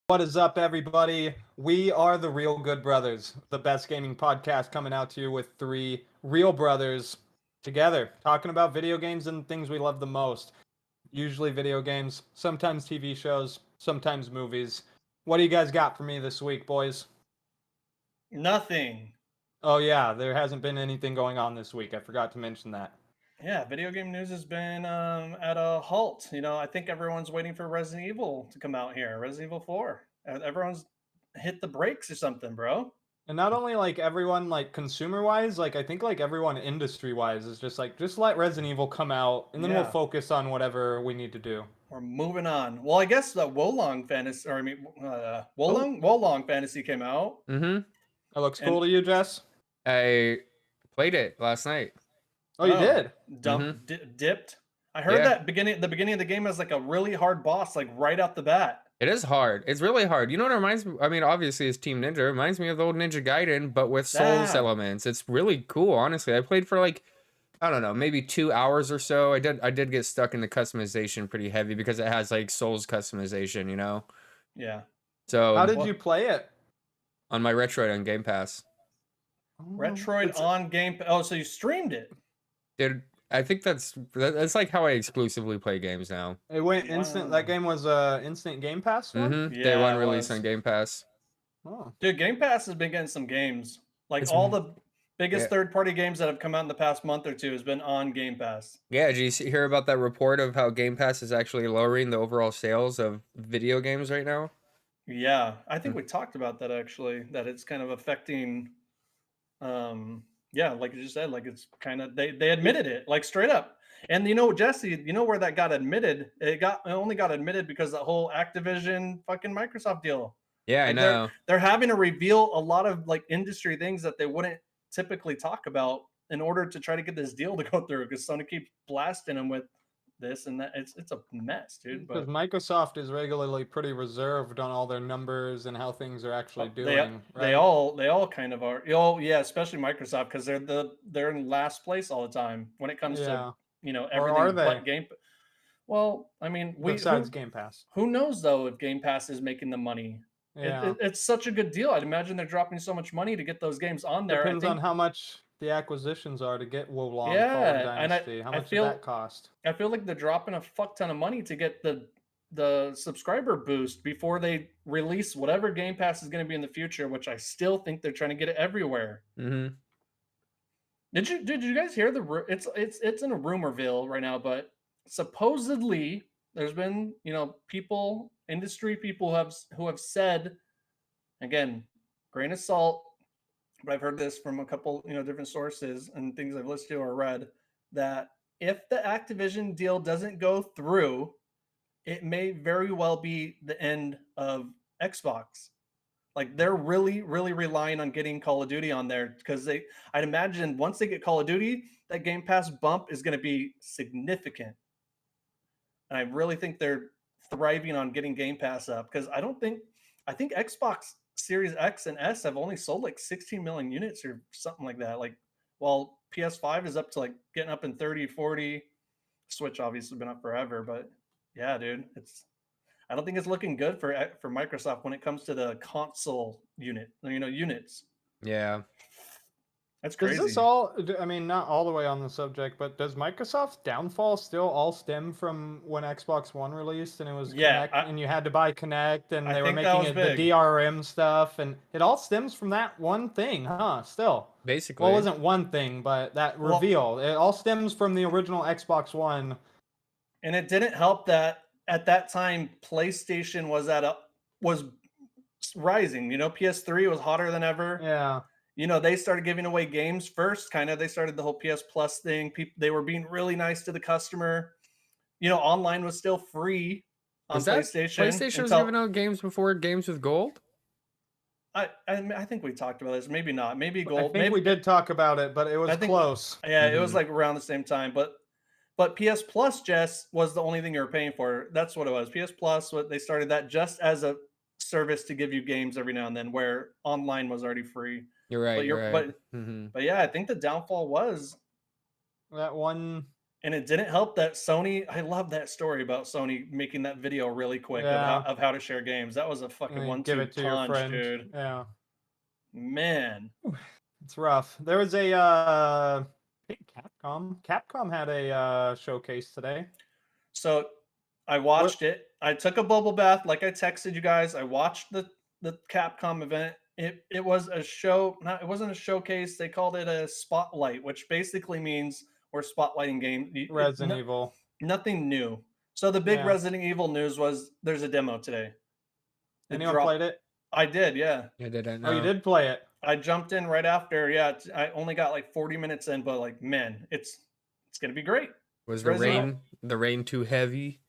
What is up, everybody? We are the Real Good Brothers, the best gaming podcast coming out to you with three real brothers together, talking about video games and things we love the most. Usually video games, sometimes TV shows, sometimes movies. What do you guys got for me this week, boys? Nothing. Oh, yeah, there hasn't been anything going on this week. I forgot to mention that. Yeah, video game news has been at a halt. I think everyone's waiting for Resident Evil to come out here. Resident Evil 4. Everyone's hit the brakes or something, bro. And not only like everyone like consumer wise, like I think like everyone industry wise is just like just let Resident Evil come out and then we'll Yeah, focus on whatever we need to do. we're moving on. Well, I guess the Wolong fantasy, or I mean, Oh, Wolong fantasy came out, Mm-hmm. that looks and cool to you, Jess? I played it last night. Oh, you oh, did? Mm-hmm. dipped. I heard Yeah, that the beginning of the game has like a really hard boss, like right out the bat. it is hard. It's really hard. You know what it reminds me? I mean, obviously, it's Team Ninja. It reminds me of the old Ninja Gaiden, but with Souls Ah, elements. It's really cool, honestly. I played for like, I don't know, maybe 2 hours or so. I did get stuck in the customization pretty heavy because it has like Souls customization, you know? yeah. How So did What you play it? on my Retroid on Game Pass. Retroid It's on Game? Oh, so you streamed it? Dude, I think that's like how I exclusively play games now. it went instant. That Wow. game was instant Game Pass one? Mm-hmm. Day Yeah, one it release on was. Game Pass. Oh. Dude, Game Pass has been getting some games. Like It's all the yeah. biggest third-party games that have come out in the past month or two has been on Game Pass. Yeah, did you hear about that report of how Game Pass is actually lowering the overall sales of video games right now? Yeah, I think Mm. we talked about that actually, that it's kind of affecting yeah, like you just said, like it's kind of they admitted it, like straight up. And Jesse, you know where that got admitted? It only got admitted because the whole Activision fucking Microsoft deal. Yeah, I Like they're know. they're having to reveal a lot of like industry things that they wouldn't typically talk about in order to try to get this deal to go through because Sony keeps blasting them with this and that. It's a mess, dude. Because But Microsoft is regularly pretty reserved on all their numbers and how things are actually they doing, they right? all they all kind of are. Oh yeah, especially Microsoft because they're in last place all the time when it comes to Yeah. Or are everything they? but game. Well, I mean, we Besides Game Pass. who knows though if Game Pass is making the money. Yeah. It's such a good deal. I'd imagine they're dropping so much money to get those games on there. I Depends on think, how much the acquisitions are to get Wolong Fallen yeah, and Dynasty. How I much did feel that cost? I feel like they're dropping a fuck ton of money to get the subscriber boost before they release whatever Game Pass is going to be in the future, which I still think they're trying to get it everywhere. Mm-hmm. Did you guys hear it's in a rumorville right now, but supposedly there's been people industry people who have said, again, grain of salt, but I've heard this from a couple different sources and things I've listened to or read, that if the Activision deal doesn't go through, it may very well be the end of Xbox. Like they're really, really relying on getting Call of Duty on there because I'd imagine once they get Call of Duty, that Game Pass bump is going to be significant. And I really think they're thriving on getting Game Pass up because I think Xbox Series X and S have only sold like 16 million units or something like that. Like, while PS5 is up to like getting up in 30, 40. Switch obviously been up forever, but yeah, dude, I don't think it's looking good for Microsoft when it comes to the console units. Yeah. That's Does this crazy. all, I mean, not all the way on the subject, but does Microsoft's downfall still all stem from when Xbox One released and it was Yeah, Connect and you had to buy Connect and I they were think that making was it the big. DRM stuff and it all stems from that one thing, huh? Still. Well, it Basically. wasn't one thing, but that Well, reveal. It all stems from the original Xbox One. and it didn't help that at that time PlayStation was rising. PS3 was hotter than ever. Yeah. They started giving away games first. Kind of, they started the whole PS Plus thing. They were being really nice to the customer. Online was still free on Was that PlayStation PlayStation was until giving out games before games with gold? I think we talked about this. Maybe not. Maybe I gold. think we Maybe did talk about it, but it I was think close. yeah, it was Mm-hmm. like around the same time. But PS Plus, Jess, was the only thing you were paying for. That's what it was. PS Plus, what they started that just as a service to give you games every now and then, where online was already free. You're right. But You're you're right. but Mm-hmm. but yeah, I think the downfall was That one And it didn't help that Sony. I love that story about Sony making that video really quick Yeah. of how to share games. That was a fucking And then give 1-2 it to your punch, friend. dude. Yeah. Man. It's rough. There was a I think Capcom had a showcase today. So I watched it. I took a bubble bath, like I texted you guys. I watched the Capcom event. It was a show. It wasn't a showcase. They called it a spotlight, which basically means we're spotlighting game. Resident Evil. Nothing new. So the big Yeah. Resident Evil news was there's a demo today. Anyone played it? I did, yeah. I didn't know. Oh, you did play it. I jumped in right after. Yeah, I only got like 40 minutes in, but like, man, it's gonna be great. Was Resident the rain too heavy?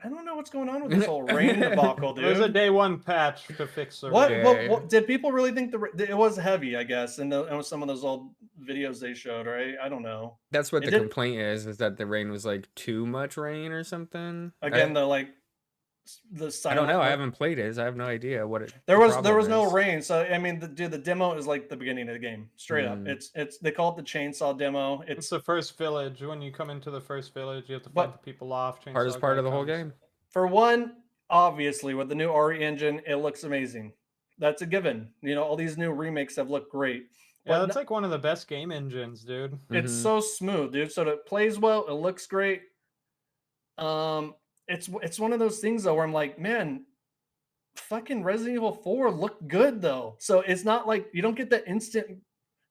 I don't know what's going on with this whole rain debacle, dude. There's a day one patch to fix the What, rain. what did people really think it was heavy? I guess, and some of those old videos they showed, right? I don't know. That's what It the did- complaint is that the rain was like too much rain or something. Again, the I silent. don't know. I haven't played it. So I have no idea what it. There was problem no is. rain, so I mean, the demo is like the beginning of the game, straight up. Mm. It's they call it the chainsaw demo. It's the first village. When you come into the first village, you have to fight the people off. Hardest part of the whole game. For one, obviously, with the new RE engine, it looks amazing. That's a given. You know, all these new remakes have looked great. Yeah, that's like one of the best game engines, dude. It's so smooth, dude. So it plays well. It looks great. It's one of those things though where I'm like, man, fucking Resident Evil 4 looked good though. So it's not like you don't get that instant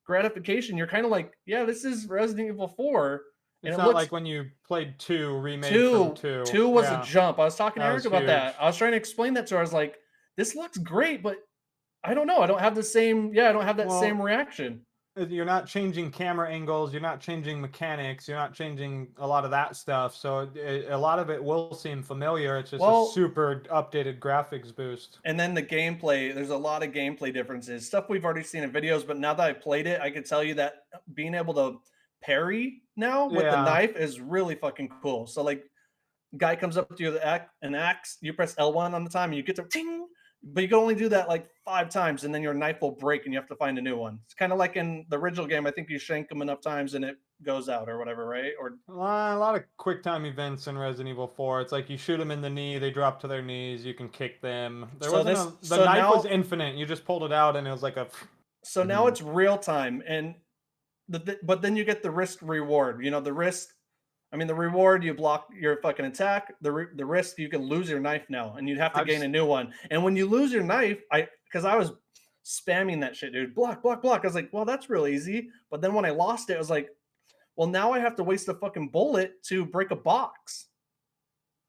gratification. You're kind of like, yeah, this is Resident Evil 4. It's not like when you played 2 remade from 2. 2 was a jump. I was talking to That Eric was about huge. that. I was trying to explain that to her. I was like, this looks great, but I don't know. I don't have the same. Yeah, I don't have that same reaction. You're not changing camera angles. You're not changing mechanics. You're not changing a lot of that stuff. So a lot of it will seem familiar. It's just a super updated graphics boost. And then the gameplay, there's a lot of gameplay differences. Stuff we've already seen in videos, but now that I played it, I can tell you that being able to parry now with the knife is really fucking cool. So like, guy comes up to you with an axe, you press L1 on the time, and you get to ting. But you can only do that like 5 times, and then your knife will break, and you have to find a new one. It's kind of like in the original game. I think you shank them enough times, and it goes out or whatever, right? Or a lot of quick time events in Resident Evil 4. It's like you shoot them in the knee, they drop to their knees, you can kick them. The knife was infinite. You just pulled it out, and it was like a. So now it's real time, and but then you get the risk reward. You know, the risk. I mean, the reward, you block your fucking attack. The risk, you can lose your knife now, and you'd have to gain a new one. And when you lose your knife, because I was spamming that shit, dude, block, block, block. I was like, well, that's real easy. But then when I lost it, I was like, well, now I have to waste a fucking bullet to break a box.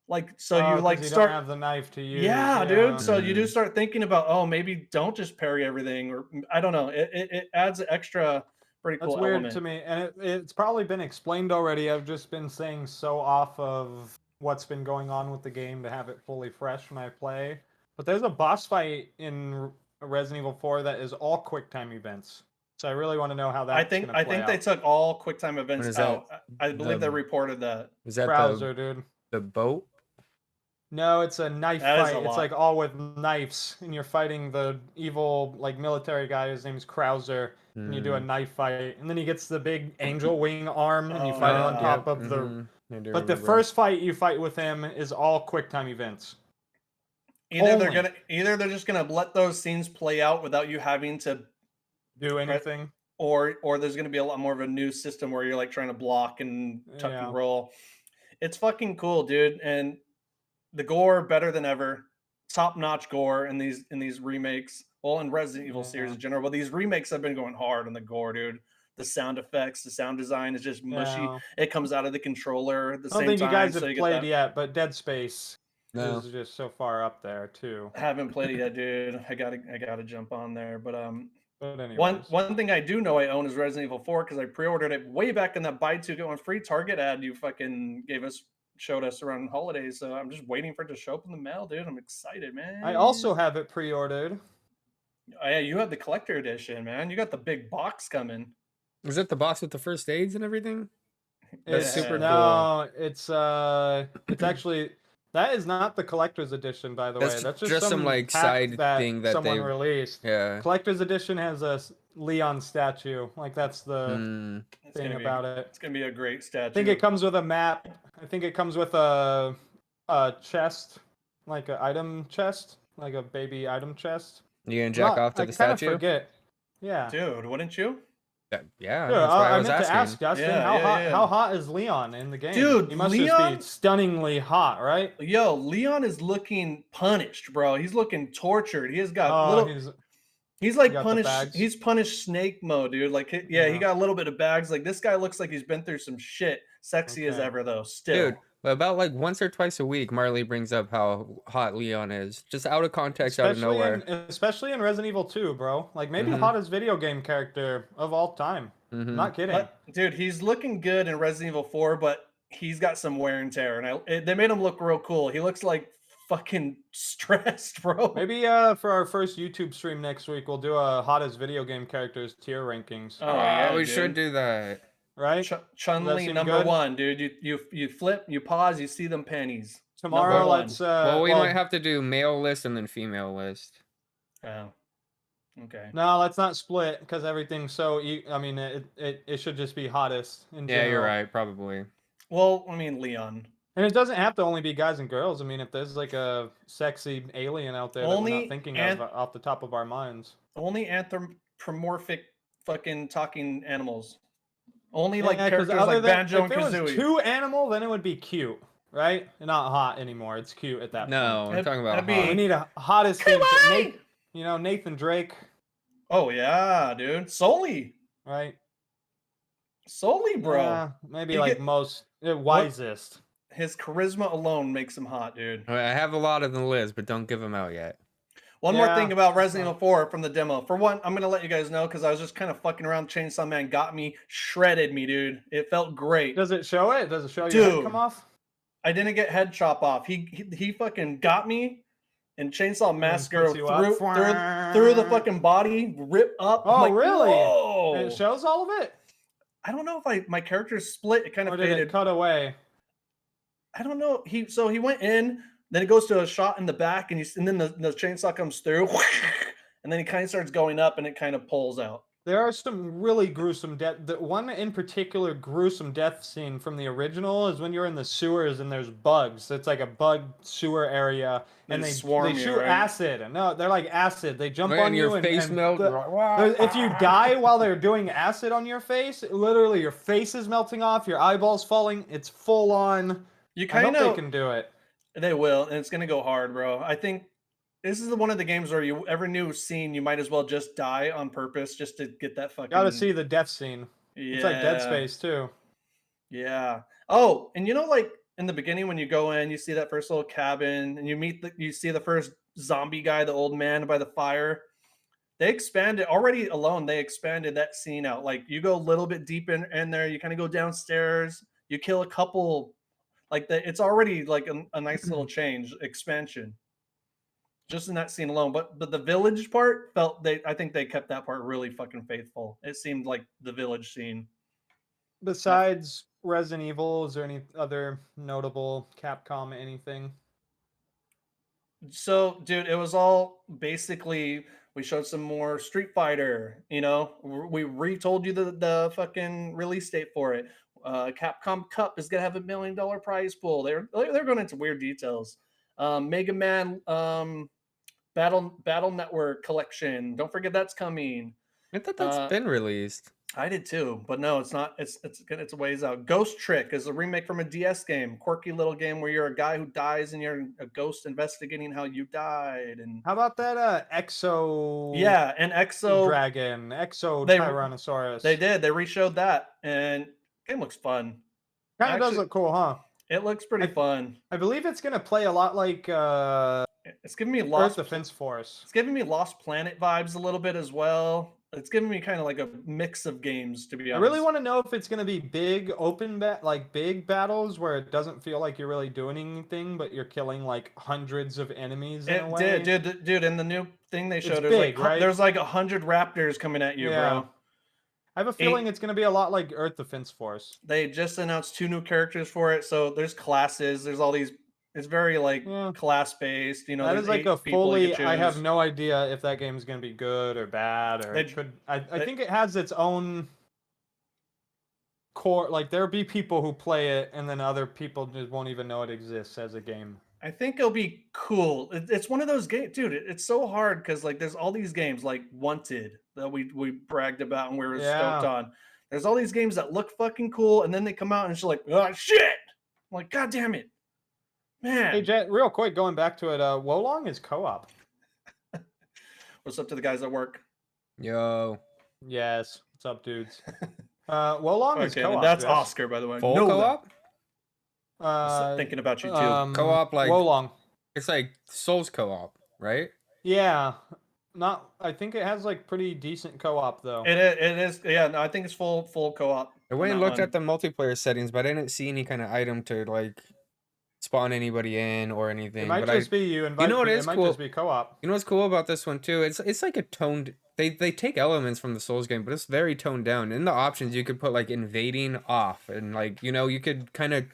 Like, so you like you start don't have the knife to use. Yeah, dude. So you do start thinking about, oh, maybe don't just parry everything, or I don't know. It adds an extra. Pretty cool. That's weird element to me, and it's probably been explained already. I've just been saying so off of what's been going on with the game to have it fully fresh when I play. But there's a boss fight in Resident Evil 4 that is all QuickTime events. So I really want to know how that. I think they took all QuickTime events out. I believe they reported that. Was that browser, dude? The boat? No, it's a knife fight. It's like all with knives, and you're fighting the evil like military guy. His name's Krauser, and you do a knife fight, and then he gets the big angel wing arm, and you fight it on top of the. But the first fight you fight with him is all QuickTime events. Either they're just gonna let those scenes play out without you having to do anything, or there's gonna be a lot more of a new system where you're like trying to block and tuck and roll. It's fucking cool, dude, and the gore better than ever, top-notch gore in these remakes. Well, in Resident Evil series in general, but these remakes have been going hard on the gore, dude. The sound effects, the sound design is just mushy. It comes out of the controller at the same time. I don't think you guys have played yet, but Dead Space is just so far up there too. I haven't played it yet, dude. I gotta jump on there, but anyways. one thing I do know I own is Resident Evil 4 because I pre-ordered it way back in that buy 2 get one free Target ad you fucking showed us around holidays. So I'm just waiting for it to show up in the mail, dude. I'm excited, man. I also have it pre-ordered. Oh, yeah, you have the collector edition, man. You got the big box coming. Was that the box with the first aids and everything? It's super cool. It's actually That is not the collector's edition, by the way. That's That's just some, like, hack side that thing that someone they- released. Yeah. Collector's edition has a Leon statue. Like that's the Hmm. thing about it. It's gonna be a great statue. I think it comes with a map. I think it comes with a chest, like an item chest, like a baby item chest. You gonna jack off to the I kind of statue? forget. Yeah. Dude, wouldn't you? Yeah, Dude, that's why I I was meant to asking. ask Justin, Yeah, how hot is Leon in the game? Dude, he must Leon- just be stunningly hot, right? Yo, Leon is looking punished, bro. He's looking tortured. He has got Oh, little. He's like got the punished. bags. He's punished snake mode, dude. Like, he Yeah. got a little bit of bags. Like, this guy looks like he's been through some shit. Sexy as Okay. ever, though. Still, Dude, about like once or twice a week, Marley brings up how hot Leon is, just out of context, out of nowhere. Especially in Resident Evil 2, bro. Like maybe the Mhm. hottest video game character of all time. Mhm. Not kidding. but, dude, he's looking good in Resident Evil 4, but he's got some wear and tear. And they made him look real cool. He looks like fucking stressed, bro. Maybe for our first YouTube stream next week, we'll do a hottest video game characters tier rankings. Oh yeah, we dude. should do that. Right? Chun-Li seem number good? 1, dude. You flip, you pause, you see them panties. Tomorrow, Number one. let's. Well, we might have to do male list and then female list. Oh, okay. No, let's not split because everything's so. I mean, it should just be hottest in Yeah, general. you're right. Probably. Well, I mean, Leon. And it doesn't have to only be guys and girls. I mean, if there's like a sexy alien out there that we're Only not thinking an- of off the top of our minds. Only anthropomorphic fucking talking animals. Only Yeah, like 'cause characters other like than- Banjo if and it was Kazooie. too animal, then it would be cute, right? Not hot anymore. It's cute at that No, point. I'm talking about that'd be- hot. We need a hottest thing. Nathan Drake, Oh yeah, dude. Sully, right? bro. Yeah, maybe You like get- most wisest. His charisma alone makes him hot, dude. I have a lot on the list, but don't give them out yet. One more Yeah. thing about Resident Evil 4 from the demo. For one, I'm gonna let you guys know because I was just kind of fucking around. Chainsaw Man got me, shredded me, dude. It felt great. Does it show it? Does it show your head Dude. come off? I didn't get head chop off. He fucking got me, and Chainsaw Massacre puts you up. through the fucking body, rip up. I'm Oh, like, really? Whoa. It shows all of it, I don't know if my character split. It kind or of did faded. it cut away? I don't know. He went in, then it goes to a shot in the back, and then the chainsaw comes through, and then he kind of starts going up, and it kind of pulls out. There are some really gruesome death. The one in particular gruesome death scene from the original is when you're in the sewers and there's bugs. It's like a bug sewer area, and They they swarm you, shoot right? acid. No, they're like acid. They jump Man, on you your face and melt. if you die while they're doing acid on your face, literally your face is melting off, your eyeballs falling. It's full on. You I hope kind they of can do it. they will, and it's gonna go hard, bro. I think this is one of the games where you every new scene you might as well just die on purpose just to get that fucking. Got to see the death scene. Yeah. It's like Dead Space too. Yeah. Oh, and like in the beginning when you go in, you see that first little cabin, and you see the first zombie guy, the old man by the fire. They expanded that scene out. Like you go a little bit deep in there, you kind of go downstairs, you kill a couple, it's already like a nice little expansion. Just in that scene alone. But the village part I think they kept that part really fucking faithful. It seemed like the village scene. Besides Resident Evil, is there any other notable Capcom anything? So, dude, it was all basically we showed some more Street Fighter. We retold you the fucking release date for it. Capcom Cup is gonna have $1 million prize pool. They're going into weird details. Mega Man Battle Network collection. Don't forget that's coming. I thought that's been released. I did too, but no, it's not. It's a ways out. Ghost Trick is a remake from a DS game, quirky little game where you're a guy who dies and you're a ghost investigating how you died. And How about that Exo? yeah, and Exo Dragon, Exo They- Tyrannosaurus. They did. They reshowed that, and game looks fun. Kind of does actually- look cool, huh? It looks pretty fun. I believe it's gonna play a lot like It's giving me Earth Lost. Defense Force. It's giving me Lost Planet vibes a little bit as well. It's giving me kind of like a mix of games, to be I honest. really want to know if it's gonna be big big battles where it doesn't feel like you're really doing anything, but you're killing like hundreds of enemies in a way. Dude. In the new thing they showed, big, right? there's like 100 raptors coming at you, Yeah. bro. I have a feeling it's gonna be a lot like Earth Defense Force. They just announced 2 new characters for it, so there's classes. There's all these It's very like Yeah. class based. You know, That there's is like 8 a people you fully. can I have choose. no idea if that game's gonna be good or bad or it They- could. I they- think it has its own core. Like there'll be people who play it, and then other people just won't even know it exists as a game. I think it'll be cool. It's one of those games, dude. It's so hard because like there's all these games like Wanted that we bragged about and we were stoked Yeah. on. There's all these games that look fucking cool, and then they come out and it's like, oh shit! I'm like, god damn it, man. Hey Jet, real quick, going back to it. Wolong is co-op. What's up to the guys at work? Yo, Yes. What's up, dudes? Wolong is Okay, co-op. and that's yes. Oscar, by the way. full Know that. co-op? Thinking about you too. Co-op, like- Wolong. It's like Souls co-op, right? Yeah. Not. I think it has like pretty decent co-op though. It is. Yeah, no, I think it's full co-op. I went and looked at the multiplayer settings, but I didn't see any kind of item to like spawn anybody in or anything. It might but just be you invite. know what it is might cool? just be co-op. You know what's cool about this one too? It's like a toned. They take elements from the Souls game, but it's very toned down. In the options, you could put like invading off, and like you could kind of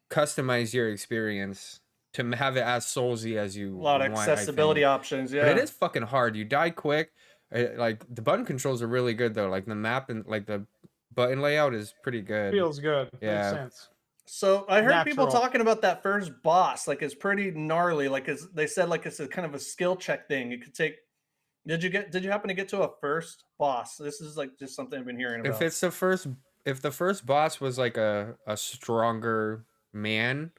customize your experience to have it as Soulsy as you A lot of want, I accessibility think. options. Yeah, But it is fucking hard. You die quick. Like the button controls are really good though. Like the map and like the button layout is pretty good. Feels good. Yeah. Makes sense. So I heard people Natural. talking about that first boss, like it's pretty gnarly. Like they said, like it's a kind of a skill check thing. It could take. Did you happen to get to a first boss? This is like just something I've been hearing about. If the first boss was like a stronger man,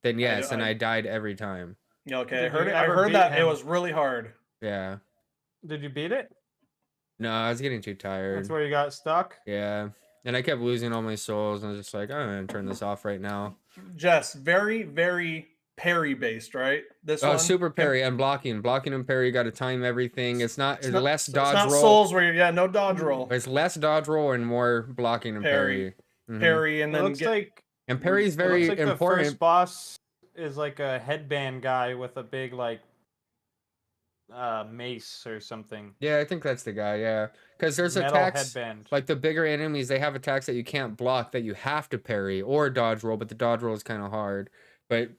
then yes, and I died every time. Yeah, okay, I Did heard you it. I ever heard beat that it him? was really hard. Yeah. Did you beat it? No, I was getting too tired. That's where you got stuck. Yeah. And I kept losing all my souls, and I was just like, I'm gonna turn this off right now. Jess, very very parry based, right? This Oh, one super parry and blocking and parry. You got to time everything. It's less It's dodge not roll. Souls where yeah, no dodge roll. It's less dodge roll and more blocking and parry. Mhm. Parry and It then looks like And parry's it very looks like the important. first boss is like a headband guy with a big like mace or something. Yeah, I think that's the guy. Yeah, because there's Metal attacks headband. like the bigger enemies. They have attacks that you can't block that you have to parry or dodge roll, but the dodge roll is kind of hard. But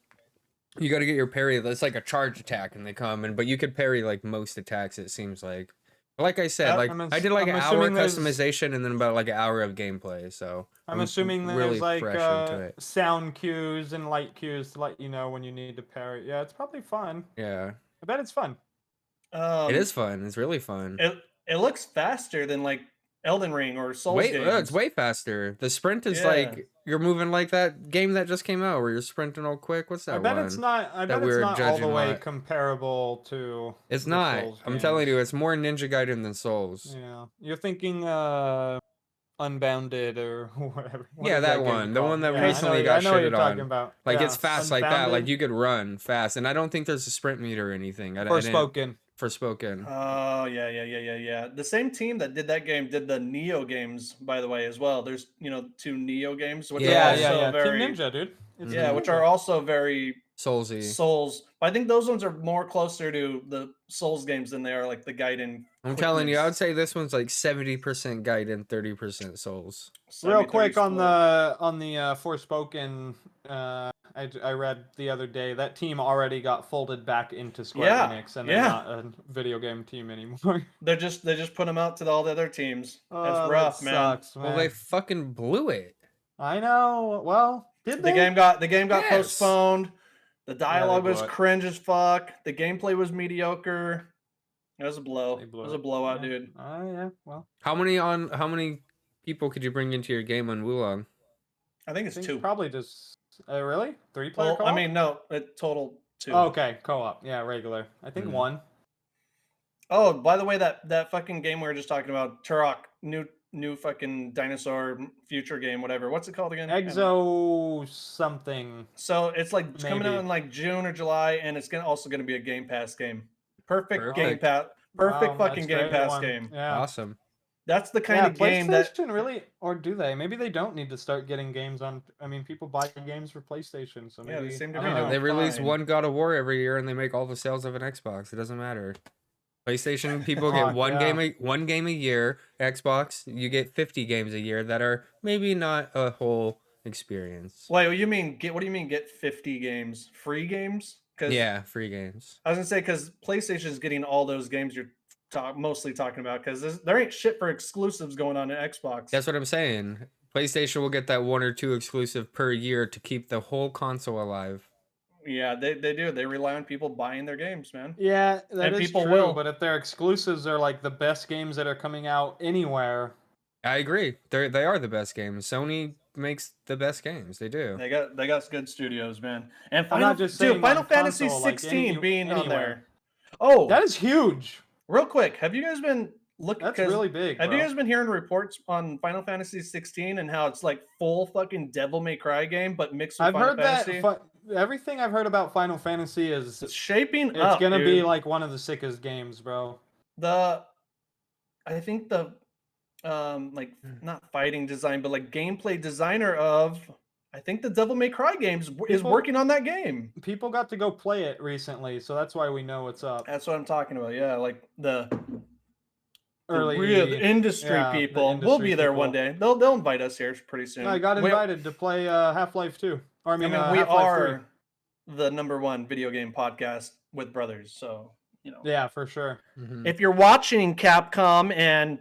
you got to get your parry. That's like a charge attack, and they come and but you could parry like most attacks. It seems like. Like I said, like I did like I'm an hour assuming there's- customization and then about like an hour of gameplay. So I'm assuming there's really like fresh into it. sound cues and light cues to let you know when you need to parry. Yeah, it's probably fun. Yeah, I bet it's fun. it is fun. It's really fun. It looks faster than like Elden Ring or Souls games. It's way faster. The sprint is Yeah. like you're moving like that game that just came out where you're sprinting all quick. What's that I bet one? it's not. I bet we it's were not all the judging way on? comparable to. It's the not. Souls I'm telling games. you, it's more Ninja Gaiden than Souls. Yeah, you're thinking Unbounded or whatever. What Yeah, is that game one. The called? one that Yeah, recently I got know what you're shitted talking on. about. Like Yeah, it's fast like that. Like Unbounded, you could run fast, and I don't think there's a sprint meter or anything. I didn't- Forspoken. Forspoken. Oh yeah. The same team that did that game did the Neo games, by the way, as well. There's 2 Neo games, which Yeah, are also very Team Ninja, dude. It's yeah, Team which Ninja. are also very Soulsy. Souls. But I think those ones are more closer to the Souls games than they are like the Gaiden. I'm telling you, I would quickness. say this one's like 70% Gaiden, 30% Souls. Real 70-30 quick on split. the Forspoken, I read the other day that team already got folded back into Square Yeah, Enix, and they're yeah. not a video game team anymore. They just put them out to all the other teams. Oh, That's that rough, man. sucks, Well, they man. fucking blew it. I know. Well, did The they? game got Yes. postponed. The dialogue was blew it. cringe as fuck. The gameplay was mediocre. It was a blow. They It blew was a it. blowout, Yeah. dude. Oh yeah. Well, How many people could you bring into your game on Wulong? I think I it's think 2. probably just really 3-player Well, co-op. I mean, no, total 2. Oh, okay, co-op. Yeah, regular. I think Hmm. 1. Oh, by the way, that fucking game we were just talking about, Turok, new fucking dinosaur future game, whatever. What's it called again? Exo something. So it's like it's coming out Maybe. in like June or July, and it's also gonna be a Game Pass game. Perfect Game Perfect. Pass. Perfect Wow, fucking that's Game great Pass one. game. Yeah. Awesome. That's the kind Yeah, of game that PlayStation really, or do they? Maybe they don't need to start getting games on. I mean, people buy games for PlayStation, so Yeah, they maybe seem to I be don't doing know. They release fine. one God of War every year, and they make all the sales of an Xbox. It doesn't matter. PlayStation people get Fuck, one yeah. game a year. Xbox, you get 50 games a year that are maybe not a whole experience. Wait, what do you mean get 50 games? Free games? Because Yeah, free games. I was gonna say because PlayStation is getting all those games you're mostly talking about because there ain't shit for exclusives going on in Xbox. That's what I'm saying. PlayStation will get that 1 or 2 exclusive per year to keep the whole console alive. Yeah, they do. They rely on people buying their games, man. Yeah, that And is people true. will. But if their exclusives are like the best games that are coming out anywhere, I agree. They are the best games. Sony makes the best games. They do. They got good studios, man. And I'm not just saying Final on Fantasy console, like 16 being on anywhere. there. Oh, That is huge. real quick, have you guys been looking? That's really big. Have bro. you guys been hearing reports on Final Fantasy 16 and how it's like full fucking Devil May Cry game, but mixed with I've Final heard Fantasy? that. Everything I've heard about Final Fantasy is It's shaping it's up. gonna Dude. be like one of the sickest games, bro. I think the like not fighting design, but like gameplay designer of I think the Devil May Cry games is working on that game. People got to go play it recently, so that's why we know what's up. That's what I'm talking about. Yeah, like the Early industry people. We'll be there one day. They'll invite us here pretty soon. I got invited to play Half-Life 2. Or I mean we Half-Life are 3. the #1 video game podcast with brothers, so you know. Yeah, for sure. If you're watching Capcom and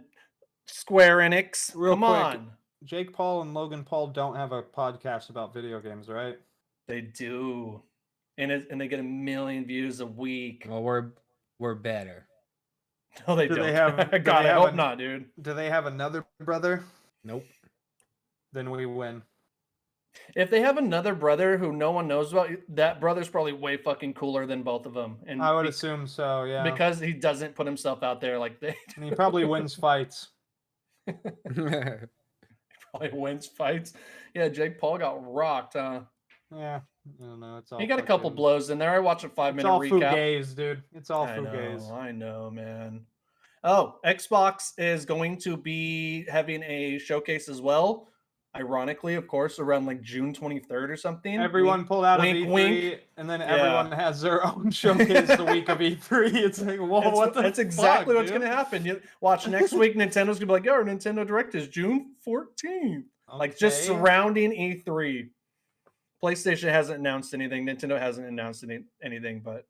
Square Enix, Real come quick, on. Jake Paul and Logan Paul don't have a podcast about video games, right? They do, and they get 1 million views a week. Well, we're better. No, they Do don't. they have? God, I hope not, dude. Do they have another brother? Nope. Then we win. If they have another brother who no one knows about, that brother's probably way fucking cooler than both of them. And I would assume so, yeah. because he doesn't put himself out there like they. And he probably wins fights. Probably wins fights. Yeah, Jake Paul got rocked, huh? Yeah, I don't know. It's all. He got a couple blows in there. I watched a 5-minute recap. It's all fugazi, dude. It's all fugazi. I know, man. Oh, Xbox is going to be having a showcase as well. Ironically, of course, around like June 23rd or something. Everyone pulled out wink, of E3, wink. and then everyone has their own showcase the week of E3. It's like, whoa, that's exactly what's going to happen. You watch next week, Nintendo's going to be like, our Nintendo Direct is June 14th. Okay. Like just surrounding E3. PlayStation hasn't announced anything. Nintendo hasn't announced anything, but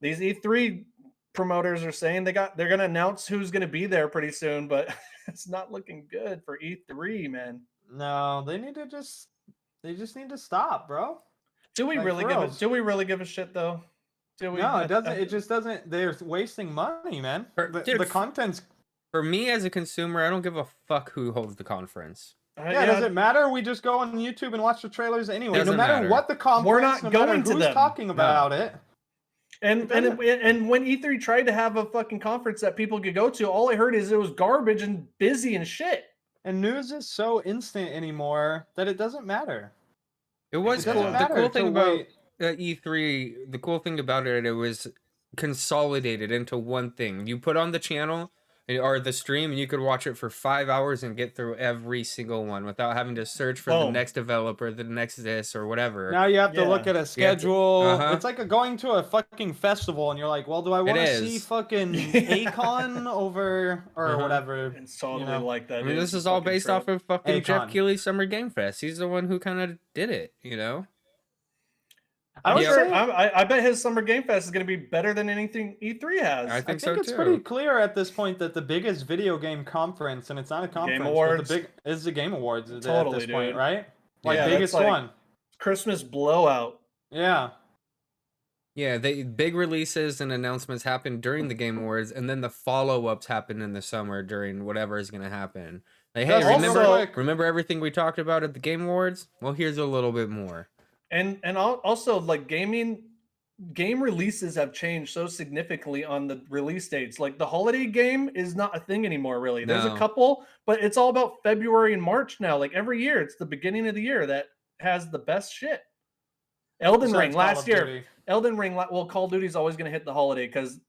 these E3 promoters are saying they're going to announce who's going to be there pretty soon, but it's not looking good for E3, man. No, they just need to stop, bro. Do we really give a shit though? No, it doesn't. It just doesn't. They're wasting money, man. The content's. For me as a consumer, I don't give a fuck who holds the conference. Does it matter? We just go on YouTube and watch the trailers anyway. No matter what the conference, we're not going to them. Talking about it. And when E3 tried to have a fucking conference that people could go to, all I heard is it was garbage and busy and shit. And news is so instant anymore that it doesn't matter. It was cool. The cool thing about E3, the cool thing about it was consolidated into one thing. You put on the channel or the stream, and you could watch it for 5 hours and get through every single one without having to search for the next developer, the next this or whatever. Now you have to look at a schedule. It's like going to a fucking festival, and you're like, well, do I want to see fucking Akon over or whatever? It's totally like that. I mean, this is all based off of fucking Jeff Keighley's Summer Game Fest. He's the one who kind of did it, you know? I bet his Summer Game Fest is going to be better than anything E3 has. I think so it's pretty clear at this point that the biggest video game conference, and it's not a conference, Game Awards. But is the Game Awards totally, at this point, dude. right? Like biggest one. Christmas blowout. Yeah. Yeah, big releases and announcements happen during the Game Awards, and then the follow-ups happen in the summer during whatever is going to happen. Like, hey, remember everything we talked about at the Game Awards? Well, here's a little bit more. And also, like, game releases have changed so significantly on the release dates. Like, the holiday game is not a thing anymore, really. There's a couple, but it's all about February and March now. Like, every year, it's the beginning of the year that has the best shit. Elden Ring last year. Elden Ring, well, Call of Duty's always going to hit the holiday because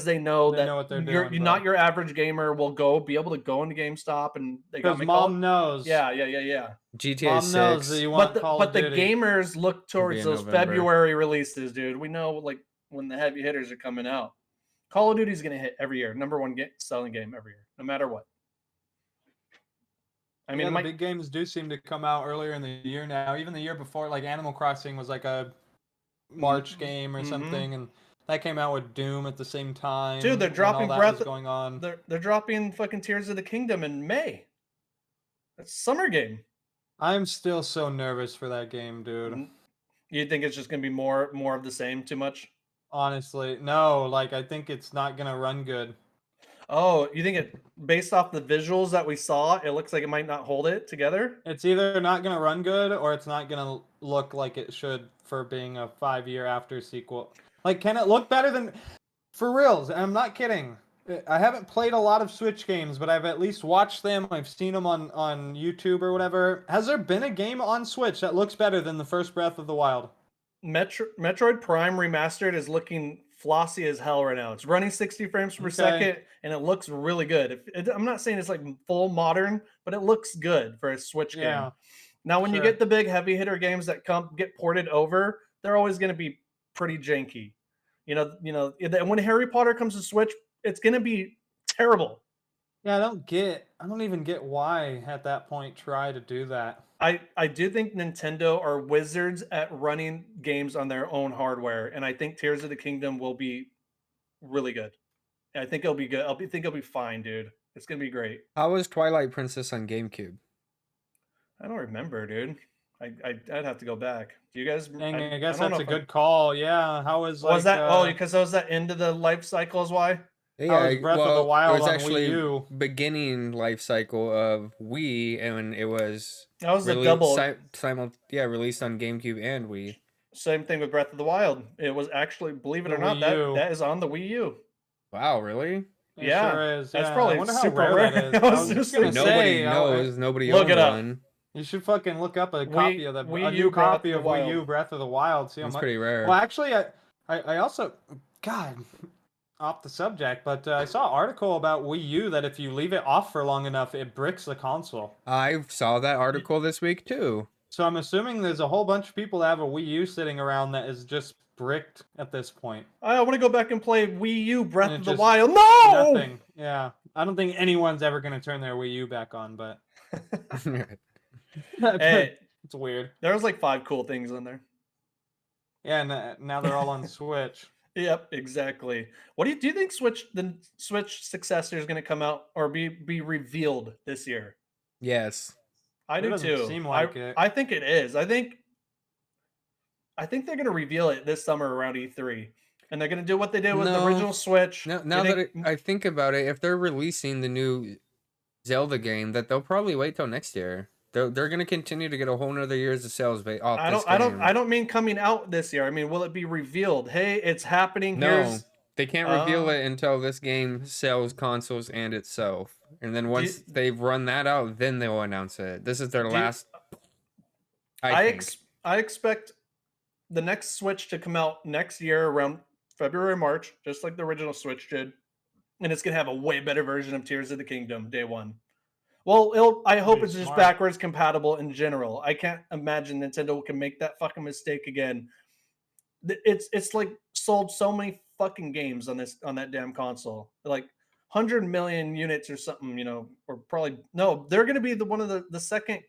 they know what they're doing, not your average gamer will be able to go into GameStop and they got mom knows. Yeah. GTA mom 6. knows that you want Call of Duty. The gamers look towards those February releases, dude. We know like when the heavy hitters are coming out. Call of Duty's going to hit every year. #1 selling game every year, no matter what. I mean, Yeah, it the might. big games do seem to come out earlier in the year now. Even the year before, like Animal Crossing was like a March game or something, and that came out with Doom at the same time. Dude, they're when all dropping that Breath. was going on. They're dropping fucking Tears of the Kingdom in May. That's summer game. I'm still so nervous for that game, dude. You think it's just gonna be more of the same? Too much? Honestly, no. Like I think it's not gonna run good. Oh, you think it based off the visuals that we saw, it looks like it might not hold it together? It's either not gonna run good or it's not gonna look like it should for being a 5 year after sequel. Like, can it look better than? For reals, and I'm not kidding. I haven't played a lot of Switch games, but I've at least watched them. I've seen them on YouTube or whatever. Has there been a game on Switch that looks better than the first Breath of the Wild? Metroid Prime Remastered is looking flossy as hell right now. It's running 60 frames per Okay. second, and it looks really good. I'm not saying it's like full modern, but it looks good for a Switch game. Yeah, Now, when you sure. get the big heavy hitter games that get ported over, they're always going to be pretty janky. And when Harry Potter comes to Switch, it's going to be terrible. Yeah, I don't even get why at that point try to do that. I do think Nintendo are wizards at running games on their own hardware, and I think Tears of the Kingdom will be really good. I think it'll be good. Think it'll be fine, dude. It's gonna be great. How was Twilight Princess on GameCube? I don't remember, dude. I'd have to go back. Do you guys? Dang, I guess don't know that's a if I- good call. Yeah, how was Was like, that? Oh, because that was that end of the life cycle is why. How was Breath of the Wild it was on Wii actually U? beginning life cycle of Wii, and it was That was the rele- double. released on GameCube and Wii. Same thing with Breath of the Wild. It was actually, believe it The or not, Wii U. that is on the Wii U. Wow, really? It Yeah, sure is. that's Yeah. probably I wonder how super rare, rare. that is. I I was was just just gonna gonna Nobody say, knows. Nobody Look owns it up. one. you should fucking look up a copy of the Wii a U new Breath copy of of the Wii Wild. U Breath of the Wild. See how It's much. pretty rare. Well, actually, I also, God, off the subject, but I saw an article about Wii U that if you leave it off for long enough, it bricks the console. I saw that article this week too. So I'm assuming there's a whole bunch of people that have a Wii U sitting around that is just bricked at this point. I want to go back and play Wii U Breath And it of the just- Wild. No! Nothing. Yeah. I don't think anyone's ever going to turn their Wii U back on, but Hey, it's weird. there was like 5 cool things on there. Yeah, and now they're all on Switch. Yep, exactly. What do you think the Switch successor is going to come out or be revealed this year? Yes. I It do doesn't too. seem like it. I think it is. I think they're going to reveal it this summer around E3. And they're going to do what they did with the No. original Switch. Now that I think about it, if they're releasing the new Zelda game, that they'll probably wait till next year. They're gonna continue to get a whole nother years of sales off this game. I don't mean coming out this year. I mean, will it be revealed? Hey, it's happening. No, they can't reveal Oh. it until this game sells consoles and itself. And then once they've run that out, then they'll announce it. This is their last. I expect the next Switch to come out next year around February, March, just like the original Switch did. And it's going to have a way better version of Tears of the Kingdom day one. Well, I hope it's just smart. backwards compatible in general. I can't imagine Nintendo can make that fucking mistake again. It's like sold so many fucking games on that damn console. Like 100 million units or something, or probably no, they're going to be one of the second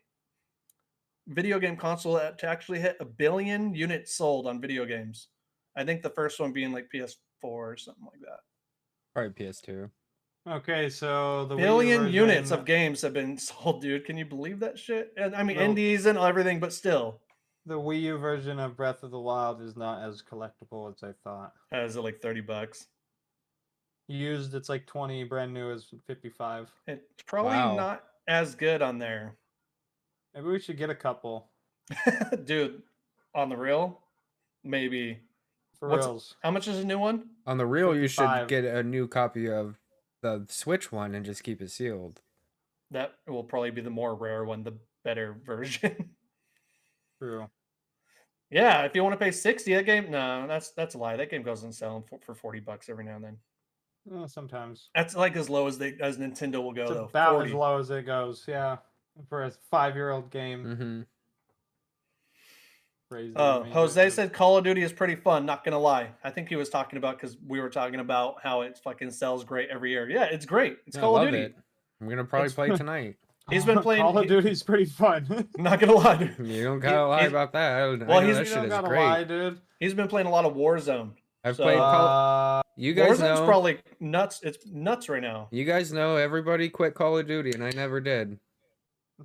video game console to actually hit 1 billion units sold on video games. I think the first one being like PS4 or something like that. probably PS2. Okay, so the Wii U Billion version- units of games have been sold, dude. Can you believe that shit? And I mean, No. indies and everything, but still. The Wii U version of Breath of the Wild is not as collectible as I thought. Is it like $30? Used, it's like 20. Brand new is 55. It's probably Wow. not as good on there. Maybe we should get a couple. Dude, on the real, maybe. For What's- reals. How much is a new one? On the real, you should 55. get a new copy of the Switch one and just keep it sealed. That will probably be the more rare one, the better version. True. Yeah, if you want to pay 60, that game, no, that's a lie. That game goes on sale for $40 every now and then. Sometimes. That's like as low as Nintendo will go, It's though. about 40. as low as it goes, yeah. For a 5-year-old game. Mm-hmm. Crazy. Oh, I mean, Jose it- said Call of Duty is pretty fun. Not gonna lie, I think he was talking about because we were talking about how it fucking sells great every year. Yeah, it's great. It's I Call of love Duty. it. I'm gonna probably play tonight. He's been playing. Call of Duty's pretty fun. I'm not gonna lie. Dude. You don't gotta lie about that. I Well, know he's- that You shit don't is gotta great. lie, dude. He's been playing a lot of Warzone. I've So, played you guys Warzone's know. probably nuts. It's nuts right now. You guys know everybody quit Call of Duty, and I never did.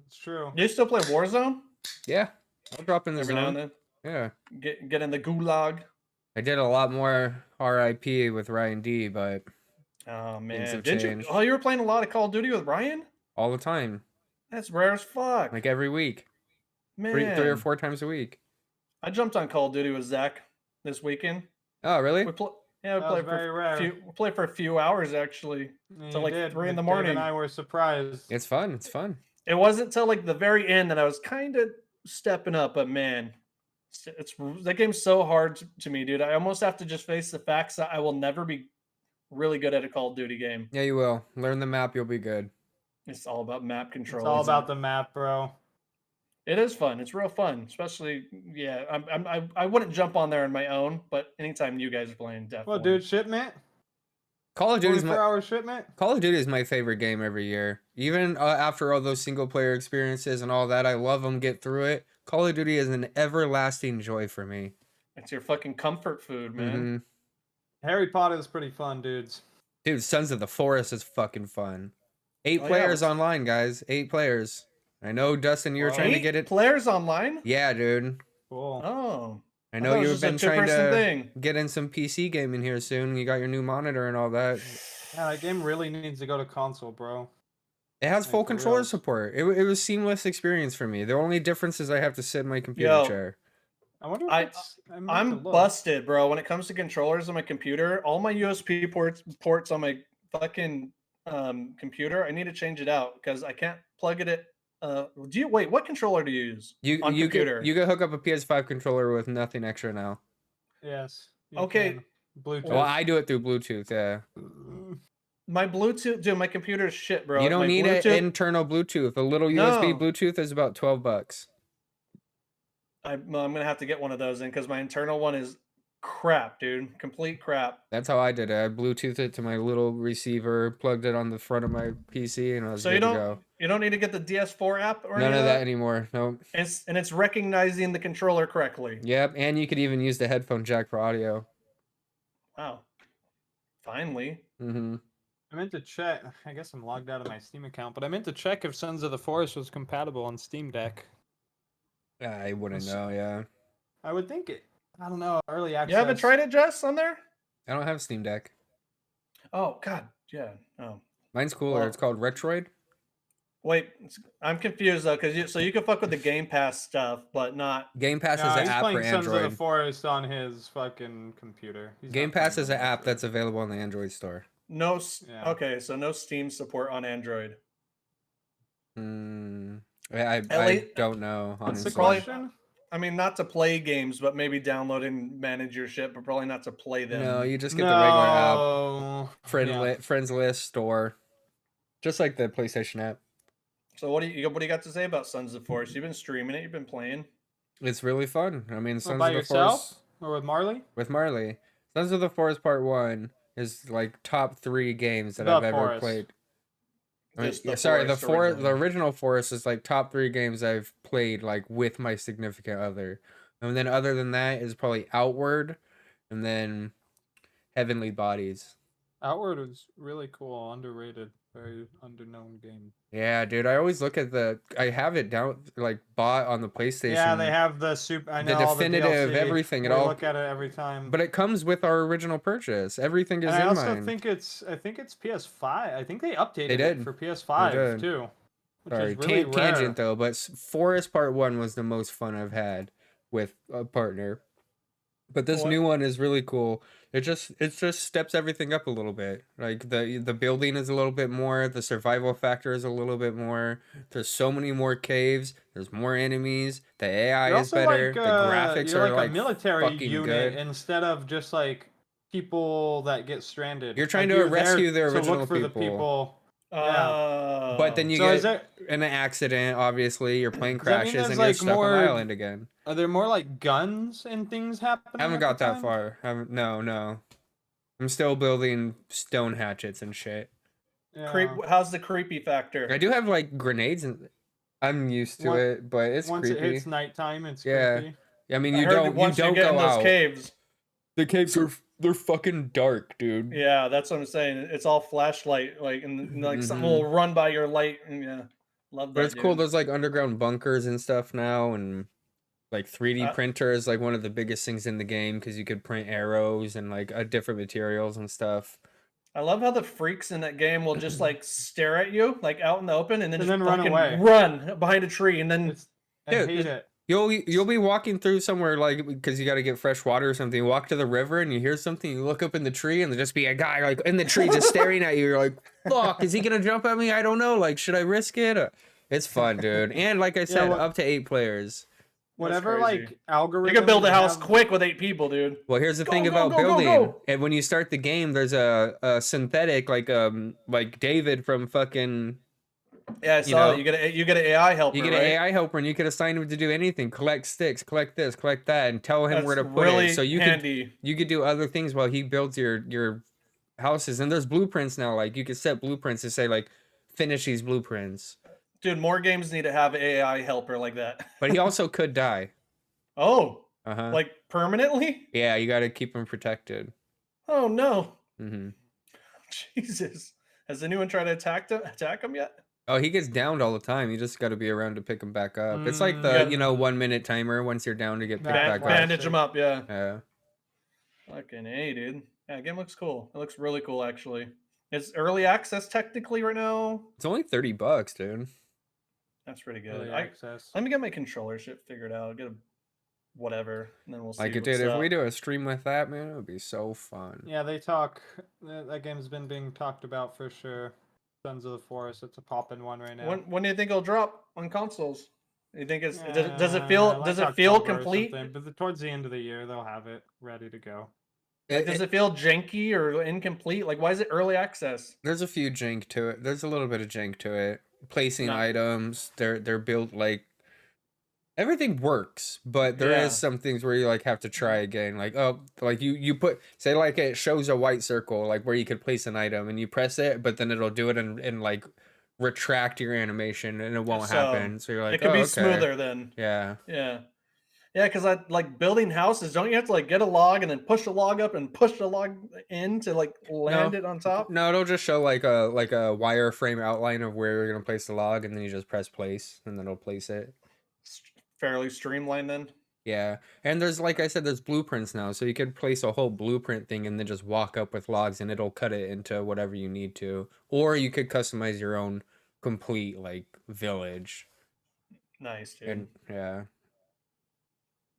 It's true. Do you still play Warzone? Yeah, I'll drop in the Every now and zone. then. Yeah, Get in the gulag. I did a lot more RIP with Ryan D, but Oh Things man, have did you? changed. Oh, you were playing a lot of Call of Duty with Ryan? all the time, That's rare as fuck. like every week, Man, three or four times a week. I jumped on Call of Duty with Zach this weekend. Oh, really? We play. Yeah, we That was played very rare. we played for a few hours actually. You Till like did. 3 in the Dave morning. and I were surprised. It's fun. It's fun. It wasn't till like the very end that I was kind of stepping up, but man, it's that game's so hard to me, dude. I almost have to just face the facts that I will never be really good at a Call of Duty game. Yeah, you will. Learn the map, you'll be good. It's all about map control. It's all about the map, bro. It is fun. It's real fun, especially yeah. I wouldn't jump on there on my own, but anytime you guys are playing, definitely. Well, dude, shipment. Call of Duty is 24-hour shipment. Call of Duty is my favorite game every year. Even after all those single player experiences and all that, I love them. Get through it. Call of Duty is an everlasting joy for me. It's your fucking comfort food, man. Mhm. Harry Potter is pretty fun, dudes. Dude, Sons of the Forest is fucking fun. 8 Oh, yeah, players what's- online, guys. 8 players. I know, Dustin, you were Well, trying to 8 get it. players online. Yeah, dude. Cool. Oh, I I know thought it was you've just a been trying two-person to thing. get in some PC gaming here soon. You got your new monitor and all that. Yeah, that game really needs to go to console, bro. It has Like, full for controller reals. support. It was seamless experience for me. The only difference is I have to sit in my computer Yo, chair. I wonder if I- it's. I'm I'm busted, bro. When it comes to controllers on my computer, all my USB ports on my fucking computer, I need to change it out because I can't plug it at. Do you wait? What controller do you use on computer? You could hook up a PS5 controller with nothing extra now. Yes. you Okay, can. Bluetooth. Well, I do it through Bluetooth. Yeah. My Bluetooth, dude, my computer is shit, bro. You don't My need an Bluetooth, internal Bluetooth. A little USB No. Bluetooth is about $12. I'm gonna have to get one of those in because my internal one is crap, dude. Complete crap. That's how I did it. I Bluetoothed it to my little receiver, plugged it on the front of my PC, and I was So good you to don't go. you don't need to get the DS4 app or None any of that anymore. Nope. And it's recognizing the controller correctly. Yep, and you could even use the headphone jack for audio. Wow. Finally. Mm-hmm. I meant to check. I guess I'm logged out of my Steam account, but I meant to check if Sons of the Forest was compatible on Steam Deck. I wouldn't Let's- know. Yeah, I would think it. I don't know. Early access. You haven't tried it, Jess, on there? I don't have Steam Deck. Oh God, yeah. Oh. Mine's cooler. Well- It's called Retroid. Wait, I'm confused though, because you can fuck with the Game Pass stuff, but not. Game Pass No, is an he's app playing for Sons of the Android. Forest on his fucking computer. He's Game not Pass playing is an on app Android. that's available on the Android store. No. Yeah. Okay, so no Steam support on Android. Hmm. I lea- don't know. What's the Honestly. Probably- question? I mean, not to play games, but maybe download and manage your shit, but probably not to play them. No, you just get the regular app. No. Yeah. Friends list store, just like the PlayStation app. So what do you got to say about Sons of the Forest? You've been streaming it. You've been playing. It's really fun. I mean, What, Sons by of the yourself Forest or with Marley? with Marley. Sons of the Forest Part 1 is like top 3 games that The I've ever Forest. played. I mean, Just the sorry, Forest the originally. original Forest is like top 3 games I've played like with my significant other. And then other than that is probably Outward and then Heavenly Bodies. Outward was really cool, underrated, very underknown game. Yeah, dude, I always look at I have it down like bought on the PlayStation. Yeah, they have the super. I know all the definitive DLC. everything. It We all look at it every time. But it comes with our original purchase. Everything is And I in also mine. think it's PS5. I think they updated it did. for They PS5 did. too. Which Sorry, is really tangent rare. though, but Forest Part 1 was the most fun I've had with a partner. But this What- new one is really cool. It just steps everything up a little bit. Like the building is a little bit more, the survival factor is a little bit more. There's so many more caves, there's more enemies, the AI You're is also better, like, the graphics you're are like like a military fucking unit good. instead of just like people that get stranded. You're trying Like, to you're there rescue the to original look for the people. people. But then you So is get there in an accident, obviously, your plane Does that mean crashes there's, and you're like, stuck on more- the island again. are there more like guns and things happening? Haven't at got the that time? far. No. I'm still building stone hatchets and shit. Yeah. How's the creepy factor? I do have like grenades, and I'm used to it, but it's Once creepy. it hits nighttime, it's Yeah. creepy. I mean, I you heard don't once you get go in those out. caves. The caves are they're fucking dark, dude. Yeah, that's what I'm saying. It's all flashlight, like, and like something Mhm. will run by your light. And yeah, love that. But it's cool. Dude. There's like underground bunkers and stuff now, and like 3D printer is like one of the biggest things in the game because you could print arrows and like different materials and stuff. I love how the freaks in that game will just like stare at you, like out in the open, and then And just then run fucking away. run behind a tree, and then I Dude, hate it. You'll be walking through somewhere like because you got to get fresh water or something. You walk to the river and you hear something. You look up in the tree and there just be a guy like in the tree just staring at you. You're like, "Fuck, is he gonna jump at me? I don't know. Like, should I risk it?" It's fun, dude. And like I said, well- up to 8 players. Whatever crazy. like algorithm. you can build a house have- quick with 8 people, dude. Well, here's the Go, thing go, about go, go, building. go. And when you start the game, there's a synthetic like David from fucking. Yeah, I saw know, that. You get an AI helper. You get an AI helper, and you could assign him to do anything: collect sticks, collect this, collect that, and tell him where to That's put really it. So handy. you could do other things while he builds your houses. And there's blueprints now. Like you could set blueprints to say like finish these blueprints. Dude, more games need to have an AI helper like that. But he also could die. Oh, Uh-huh. like permanently? Yeah, you got to keep him protected. Oh no, Hmm. Jesus! Has anyone tried to attack him yet? Oh, he gets downed all the time. You just got to be around to pick him back up. It's like Yeah. the 1 minute timer. Once you're down to get picked back up. Bandage him up, yeah. Yeah. Fucking A, dude. Yeah, game looks cool. It looks really cool, actually. It's early access technically right now. It's only $30, dude. That's pretty good. Early access. Let me get my controller shit figured out. Get a whatever, and then we'll see. Like it what's did. If up. we do a stream with that, man, it would be so fun. Yeah, they talk. That game's been being talked about for sure. Sons of the Forest. It's a poppin' one right now. When do you think it'll drop on consoles? You think it's does it feel like feel October or complete? something, but towards the end of the year, they'll have it ready to go. Like, does it feel janky or incomplete? Like, why is it early access? There's a few jank to it. There's a little bit of jank to it. Placing No. items, they're built like everything works, but there Yeah. is some things where you like have to try again. Like like you put say like it shows a white circle like where you could place an item and you press it, but then it'll do it and like retract your animation and it won't So, happen. So you're like, it could oh, be okay. smoother then. Yeah. Yeah. Yeah, because I like building houses. Don't you have to like get a log and then push the log up and push the log in to like land it on top? No, it'll just show like a wireframe outline of where you're gonna place the log, and then you just press place, and then it'll place it. Fairly streamlined then. Yeah, and there's like I said, there's blueprints now, so you could place a whole blueprint thing and then just walk up with logs, and it'll cut it into whatever you need to, or you could customize your own complete like village. Nice, dude. And yeah,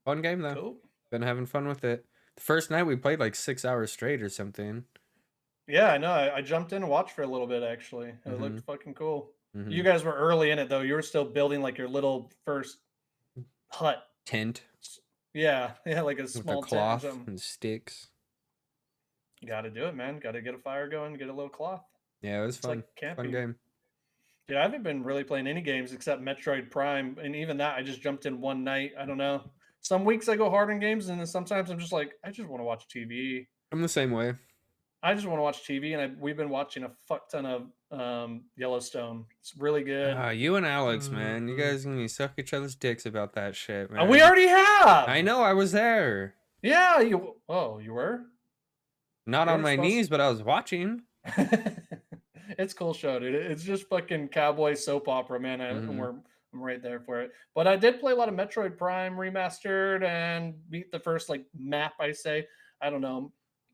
fun game though. Cool. Been having fun with it. The first night we played like 6 hours straight or something. Yeah, I know. I jumped in and watched for a little bit actually. It Mhm. looked fucking cool. Mhm. You guys were early in it though. You were still building like your little first hut. Tent Yeah, yeah, like a with small a cloth tent or something. and sticks. Got to do it, man. Got to get a fire going. Get a little cloth. Yeah, it was It's fun. like camping. Fun game. Dude, I haven't been really playing any games except Metroid Prime, and even that I just jumped in one night. I don't know. Some weeks I go hard on games, and then sometimes I'm just like, I just want to watch TV. I'm the same way. I just want to watch TV, and we've been watching a fuck ton of Yellowstone. It's really good. You and Alex, man, you Mhm. guys gonna suck each other's dicks about that shit, man. And we already have. I know, I was there. Yeah, you. Oh, you were. Not You on were my supposed- knees, but I was watching. It's a cool show, dude. It's just fucking cowboy soap opera, man. Mhm. I'm right there for it. But I did play a lot of Metroid Prime remastered and beat the first like map. I say, I don't know.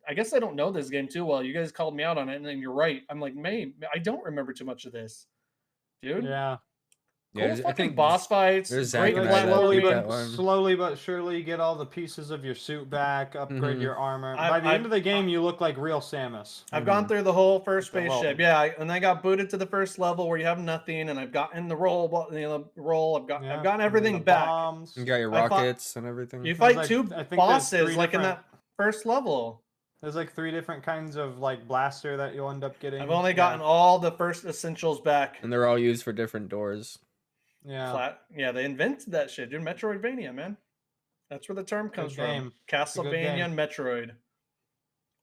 I guess I don't know this game too well. You guys called me out on it, and then you're right. I'm like, man, I don't remember too much of this, dude. Yeah. Cool Yeah, I fucking think boss fights. there's Zach Great and Like I that slowly beat platforming. that but one. slowly but surely, you get all the pieces of your suit back, upgrade Mhm. your armor. I've- By the end I've- of the game, you look like real Samus. I've gone through the whole first The whole- spaceship, yeah, and I got booted to the first level where you have nothing, and I've gotten the roll. I've Yeah, gotten and everything the back. bombs. You got your I fought- rockets and everything. You There's fight like- two I think there's bosses three like in different- that first level. There's like 3 different kinds of like blaster that you'll end up getting. I've only Yeah. gotten all the first essentials back. And they're all used for different doors. Yeah. Yeah, they invented that shit, dude. Metroidvania, man. That's where the term comes from. game. a good Castlevania game. and Metroid.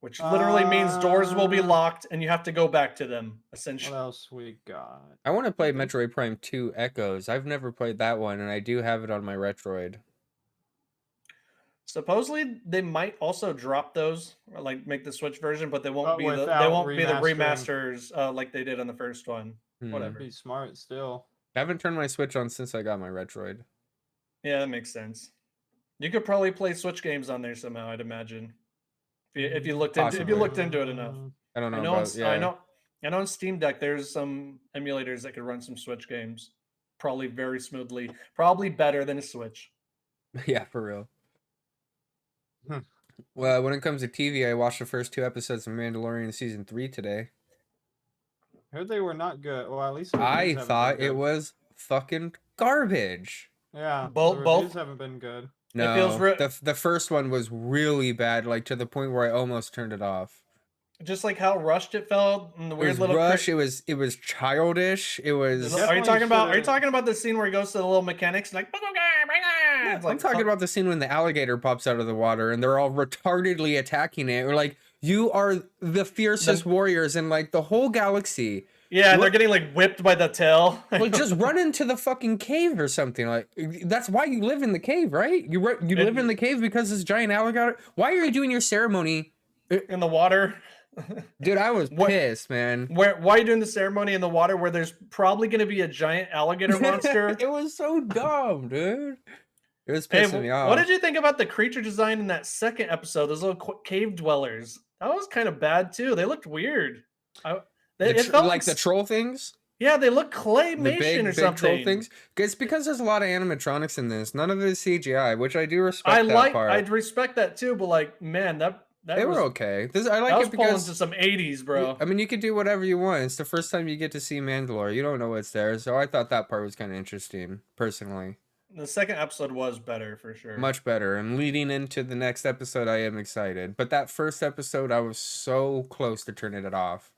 which literally means doors will be Uh, locked and you have to go back to them, What essentially. else we got? I want to play Metroid Prime 2 Echoes. I've never played that one, and I do have it on my Retroid. Supposedly they might also drop those, or like make the Switch version, but they won't But be the without remastering. remasters like they did on the first one. Hmm. Whatever. That'd be smart still. I haven't turned my Switch on since I got my Retroid. Yeah, that makes sense. You could probably play Switch games on there somehow, I'd imagine. If you looked into it enough. I don't know I know about, yeah. I know on Steam Deck there's some emulators that could run some Switch games probably very smoothly, probably better than a Switch. Yeah, for real. Hmm. Well, when it comes to TV, I watched the first 2 episodes of Mandalorian season 3 today. Heard they were not good. Well, at least the I reviews haven't thought been it good. was fucking garbage. Yeah, the Both- reviews both- haven't been good. No, feels the first one was really bad, like to the point where I almost turned it off. Just like how rushed it felt and the It weird was little rush. It was childish. It was. Are you Definitely talking about the scene where he goes to the little mechanics and like, Yeah, it's like I'm talking about the scene when the alligator pops out of the water and they're all retardedly attacking it. We're like, you are the fiercest warriors in like the whole galaxy. yeah, and they're What- getting like whipped by the tail. Like, just run into the fucking cave or something. Like, that's why you live in the cave, right? You live in the cave because this giant alligator. Why are you doing your ceremony in the water. Dude? I was pissed, man. Why are you doing the ceremony in the water where there's probably going to be a giant alligator monster? It was so dumb, dude. It was Hey, pissing me off. what did you think about the creature design in that second episode? Those little cave dwellers. That was kind of bad too. They looked weird. It felt like the troll things? Yeah, they look The claymation big, or big something. troll things? It's because there's a lot of animatronics in this. None of it is CGI, which I do respect part. I'd respect that too, but like, man, that They was, were okay. I like that was it pulling because to some 80s, bro. I mean, you could do whatever you want. It's the first time you get to see Mandalore. You don't know what's there, so I thought that part was kind of interesting, personally. The second episode was better for sure. Much better. And leading into the next episode, I am excited. But that first episode, I was so close to turning it off.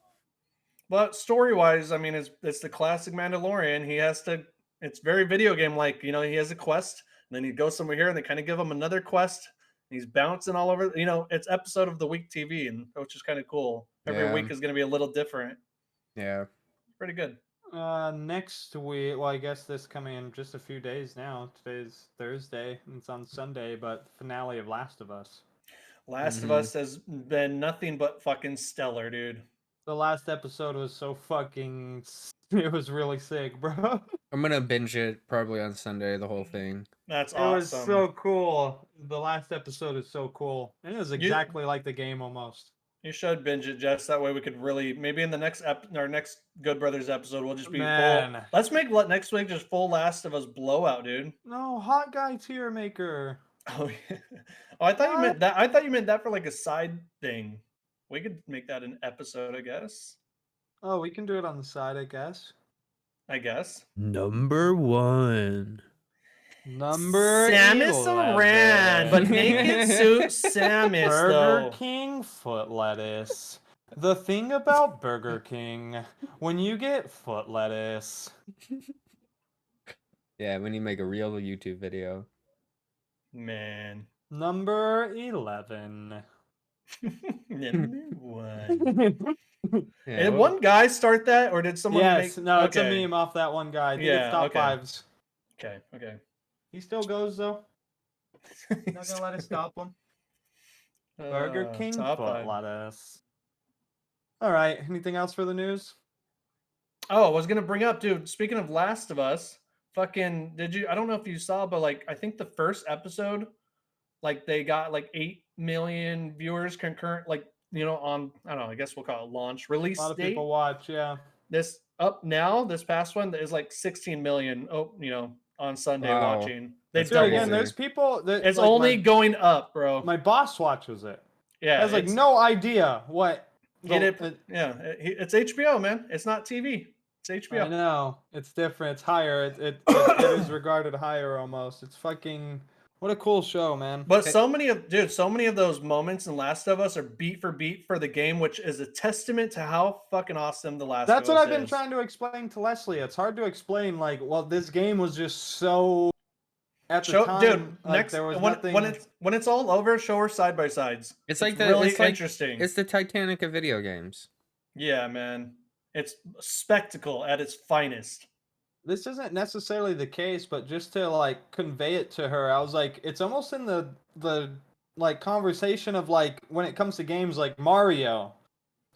But story wise, I mean, it's the classic Mandalorian. He has to. It's very video game like. You know, he has a quest, and then he goes somewhere here, and they kind of give him another quest. And he's bouncing all over. You know, it's episode of the week TV, and which is kind of cool. Every week is going to be a little different. Yeah. Pretty good. Next week, well, I guess this coming in just a few days now. Today's Thursday, and it's on Sunday, but finale of Last of Us. Last of Us has been nothing but fucking stellar, dude. The last episode was so fucking. It was really sick, bro. I'm going to binge it probably on Sunday, the whole thing. That's It awesome. was so cool. The last episode is so cool. It is exactly like the game almost. You should binge it, Jess. That way we could really maybe in the next our next Good Brothers episode we'll just be full. Man. Let's make next week just full Last of Us blowout, dude. No, hot guy tier maker. Oh, yeah. Oh, I thought you meant that. I thought you meant that for like a side thing. We could make that an episode, I guess. Oh, we can do it on the side, I guess. Number 1. Number Samus 11. Aran, but naked suit Samus Burger though. King foot lettuce. The thing about Burger King, when you get foot lettuce. Yeah, when you make a real YouTube video. Man. Number 11. Number 1. Yeah, Did one guy start that, or did someone Yes, make? no, it's a Okay. meme off that one guy. I think Yeah, it's top okay. fives. Okay. He still goes though. Not gonna let it stop him. Burger King top foot five. lettuce. All right. Anything else for the news? Oh, I was gonna bring up, dude. Speaking of Last of Us, fucking did you? I don't know if you saw, but like I think the first episode, like they got like 8 million viewers concurrent, like on I don't know. I guess we'll call it launch release A lot of date. people watch. Yeah. This up now. This past one is like 16 million. Oh, on Sunday Wow. watching. They That's Dude, crazy. again, there's people that It's like, only going up, bro. my boss watches it. Yeah, Has like it's- no idea what. Get it? Yeah, it's HBO, man. It's not TV. It's I HBO. know it's different. It's higher. It is regarded higher almost. It's fucking what a cool show, man. But so many of those moments in Last of Us are beat for beat for the game, which is a testament to how fucking awesome the Last That's of what Us I've been is. trying to explain to Leslie. It's hard to explain. Like, well, this game was just so at the Show, time, dude. like Next, there was when nothing. when it's all over, show her side by sides. It's like really interesting. It's the Titanic of video games. Yeah, man. It's spectacle at its finest. This isn't necessarily the case, but just to like convey it to her, I was like, it's almost in the like conversation of like when it comes to games like Mario,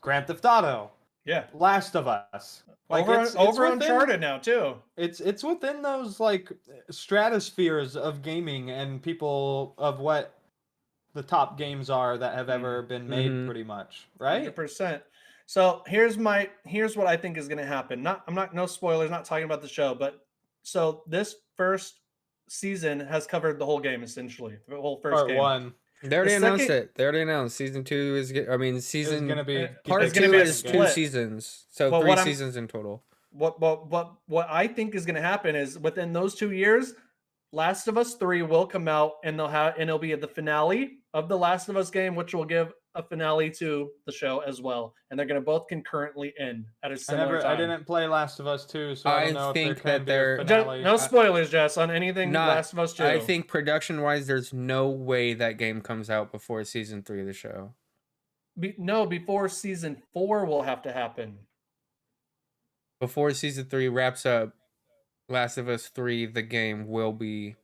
Grand Theft Auto, Yeah. Last of Us. Like Over it's over within, Uncharted now too. it's within those like stratospheres of gaming and people of what the top games are that have ever been made, Mhm. pretty much, right? 100%. So here's what I think is going to happen. No spoilers, not talking about the show, but so this first season has covered the whole game essentially, the whole first Part game. one They already The announced second- it. They already announced season 2 is. I mean, is season gonna be part it's gonna 2 be a is two split. seasons, so But 3 what I'm- seasons in total. What I think is going to happen is within those 2 years, Last of Us 3 will come out and it'll be at the finale of the Last of Us game, which will give a finale to the show as well. And they're going to both concurrently end at a similar time. I didn't play Last of Us 2, so I I don't know think if there that can be a they're- finale. No spoilers, Jess, on anything Last of Us 2. I think production wise, there's no way that game comes out before season 3 of the show. Before season 4 will have to happen. Before season 3 wraps up, Last of Us 3, the game will be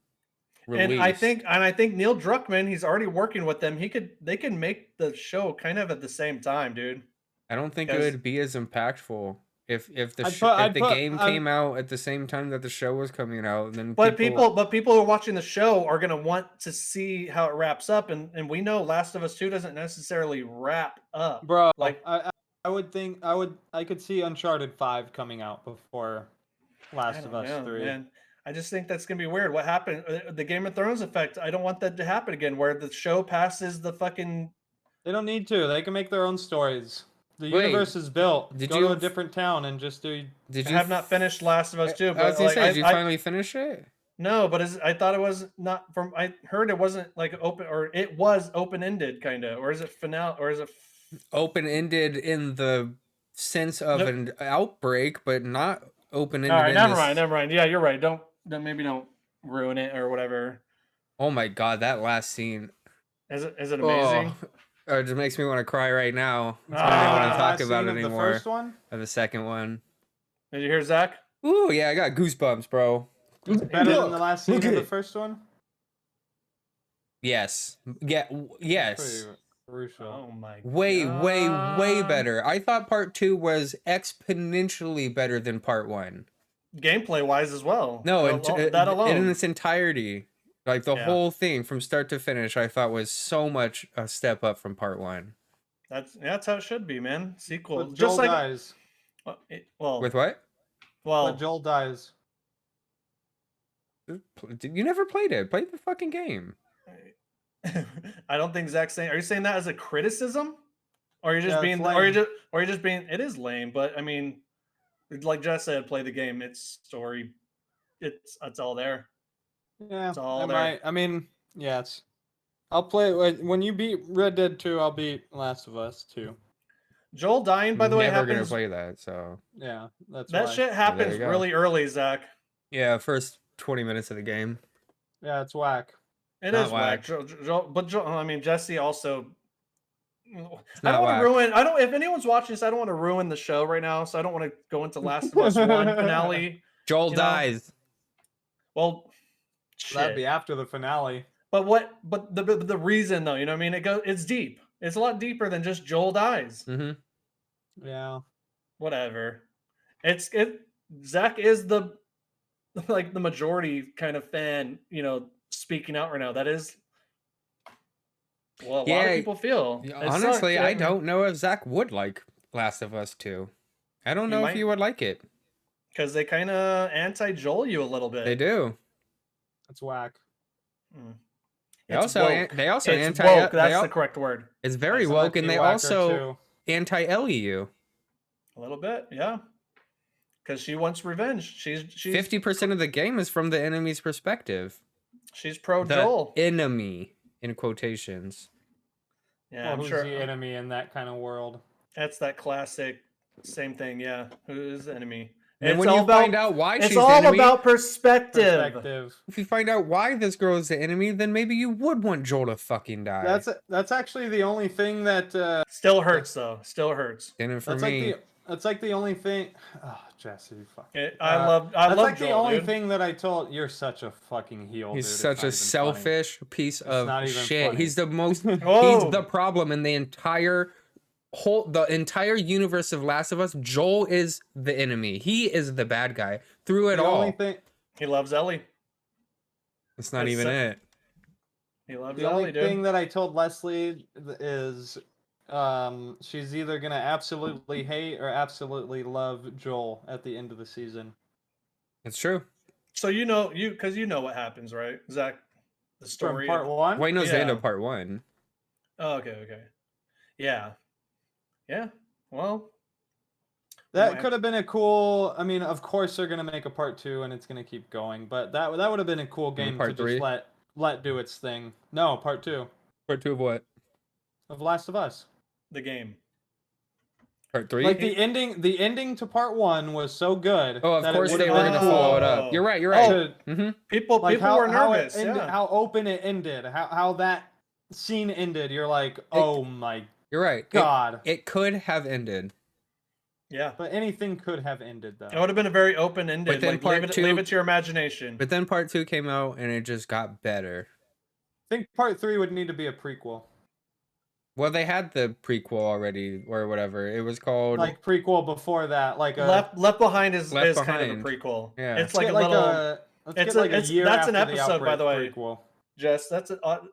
released. And I think Neil Druckmann, he's already working with them. They can make the show kind of at the same time, dude. I don't think it because- would be as impactful if the I'd put- game came out at the same time that the show was coming out. Then But people who are watching the show are gonna want to see how it wraps up, and we know Last of Us 2 doesn't necessarily wrap up. Bro, Like- I would think I could see Uncharted 5 coming out before Last of Us 3. Man. I just think that's gonna be weird. What happened? The Game of Thrones effect. I don't want that to happen again, where the show passes the fucking. They don't need to. They can make their own stories. The Wait, universe is built. did Go you to a f- different town and just do. Did I you have not finished Last of Us 2, I but was gonna like, say, did you I- finally finish it? No, but I thought it was not from. I heard it wasn't like open, or it was open ended, kind of, or is it finale, or is it? Open ended in the sense of Nope. an outbreak, but not open ended. All right, never mind. Yeah, you're right. Don't ruin it or whatever. Oh my god, that last scene! Is it amazing? Oh, it just makes me want to cry right now. I don't Ah, want to last talk scene about it of the anymore. first one. Of the second one. Did you hear Zach? Ooh, yeah, I got goosebumps, bro. It's better than the last scene look of at the it. first one. Yes. Yeah. Yes. Pretty crucial. Oh my. Way God. better. I thought part 2 was exponentially better than part 1. Gameplay wise as well. No, that alone. in its entirety, like the Yeah. whole thing from start to finish, I thought was so much a step up from part 1. That's how it should be, man. Sequel, But just Joel like dies. With what? But Joel dies. You never played it. Play the fucking game. I don't think Zach's saying. Are you saying that as a criticism, or you're just Yeah, being, it's or lame. you're just being? It is lame, but I mean, like Jess said, play the game. It's story. It's all there. Yeah, It's all I there. might. I mean, yes. I'll play when you beat Red Dead 2. I'll beat Last of Us 2. Joel dying, by the way, Never gonna happens. play that. So Yeah, that's That why. shit happens you go. really early, Zach. yeah, first 20 minutes of the game. Yeah, it's whack. It Not is whack. whack. But Joel, I mean, Jesse also. I not don't want whack. to ruin. I don't. If anyone's watching this, I don't want to ruin the show right now. So I don't want to go into Last of Us 1 finale. Joel You know, dies. Well, That'd shit. be after the finale. But what? But the reason though, you know what I mean? It's deep. It's a lot deeper than just Joel dies. Mm-hmm. Yeah. Whatever. Zach is the like the majority kind of fan, you know, speaking out right now. That is what a lot of people feel. It Honestly, sucks. I don't know if Zach would like Last of Us 2. I don't He know might. if he would like it. Because they kind of anti-Joel you a little bit. They do. It's whack. Mm. They It's also woke. they also It's anti woke. they That's al- the correct word. It's very Some woke, might and be they whacker, also too. anti-Ellie. A little bit, yeah. Because she wants revenge. She's 50% of the game is from the enemy's perspective. she's pro The Joel. enemy in quotations. Yeah, Well, I'm who's sure the enemy in that kind of world? that's that classic same thing. Yeah, who is the enemy? And It's when all you find about- out why It's she's the all enemy, about perspective. if you find out why this girl is the enemy, then maybe you would want Joel to fucking die. That's actually the only thing that Still hurts though. Still hurts. Didn't for that's me. like the only thing. Oh, Jesse, you fucking. I That's love like Joel, the only dude. thing that I told. You're such a fucking heel. He's dude. It's such not a even funny. selfish piece not of even shit. funny. He's the most. He's Whoa. the problem in the entire universe of Last of Us. Joel is the enemy. He is the bad guy through it The all. only thing. He loves Ellie. It's not That's even so- it. He loves The Ellie, only dude. thing that I told Leslie is, she's either gonna absolutely hate or absolutely love Joel at the end of the season. It's true. So because you know what happens, right, Zach? The From story. part one. Wayne knows the end Yeah. of part 1. Oh, okay. Yeah. Well, That might could have been a cool. I mean, of course they're gonna make a part 2 and it's gonna keep going, but that would have been a cool game to part 3? just let do its thing. No, part 2 Part 2 of what? of Last of Us. the game. Part 3? Like the ending to part 1 was so good. Oh, of that course it they would've were been going to follow it Oh. up. You're right. to- Mm-hmm. People like were how it nervous. ended, Yeah. how open it ended, how that scene ended. You're like, oh my You're right. god. It could have ended. Yeah. But anything could have ended though. It would have been a very open-ended. But then Like, part leave 2 it to your imagination. But then part 2 came out and it just got better. I think part 3 would need to be a prequel. Well, they had the prequel already or whatever. It was called Like prequel before that, like a Left Behind is Left kind of a Behind. prequel. Yeah. It's like get a little. let's it's get like it's- a year that's an after the episode, by the way. Outbreak prequel. Jess,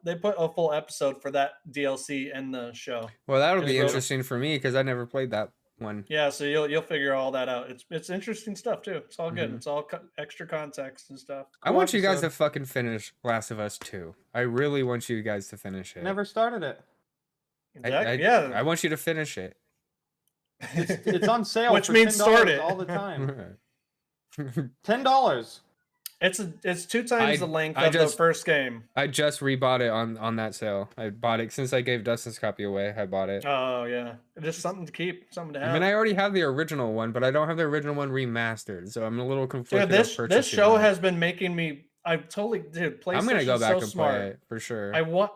they put a full episode for that DLC in the show. Well, that'll Just be go- interesting for me because I never played that one. Yeah, so you'll figure all that out. It's interesting stuff too. It's all good. Mhm. It's all extra context and stuff. I want you guys episode. to fucking finish Last of Us 2. I really want you guys to finish it. Never started it. Yeah, I want you to finish it. It's on sale, Which for means $10 start it. all the time. $10. It's 2 times the length I of the just- first game. I just rebought it on that sale. I bought it since I gave Dustin's copy away. I bought it. Oh yeah, just something to keep, something to have. I mean, I already have the original one, but I don't have the original one remastered, so I'm a little conflicted. Dude, of this purchasing show it. has been making me. PlayStation's I'm gonna go back so and smart. play it for sure. I want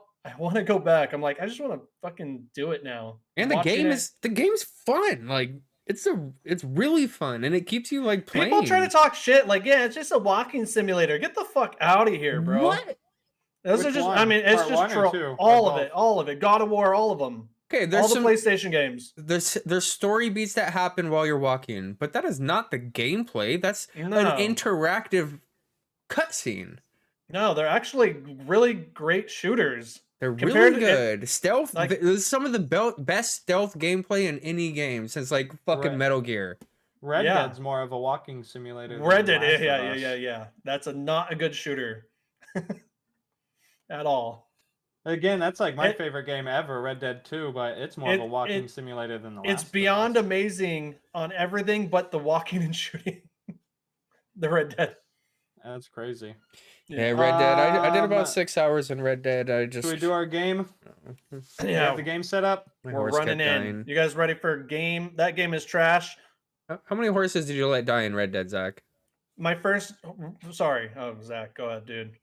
to go back. I'm like, I just want to fucking do it now. And the Watching game's fun. Like it's really fun, and it keeps you like playing. People try to talk shit like, yeah, it's just a walking simulator. Get the fuck out of here, bro. What? Those are Which just. one? I mean, it's Part one just or two? all Or of both? it, all of it. God of War, all of them. Okay, All there's the some PlayStation games. there's story beats that happen while you're walking, but that is not the gameplay. That's No. an interactive cutscene. No, they're actually really great shooters. They're Compared really to it- good. Stealth. like- This is some of the best stealth gameplay in any game since like fucking Right. Metal Gear. Red Yeah. Dead's more of a walking simulator. than Red The Dead, Last of yeah. Us. That's not a good shooter at all. Again, that's like my It- favorite game ever, Red Dead 2, but it's more of a walking simulator than The Last It's of beyond Us. amazing on everything but the walking and shooting. The Red Dead. That's crazy. Yeah, Red Dead. I did Um, about 6 hours in Red Dead. I just Should we do our game? Do we Yeah, have the game set up? my we're horse running kept in. dying. You guys ready for a game? That game is trash. How many horses did you let die in Red Dead, Zach? My first, sorry. Oh, Zach, go ahead, dude.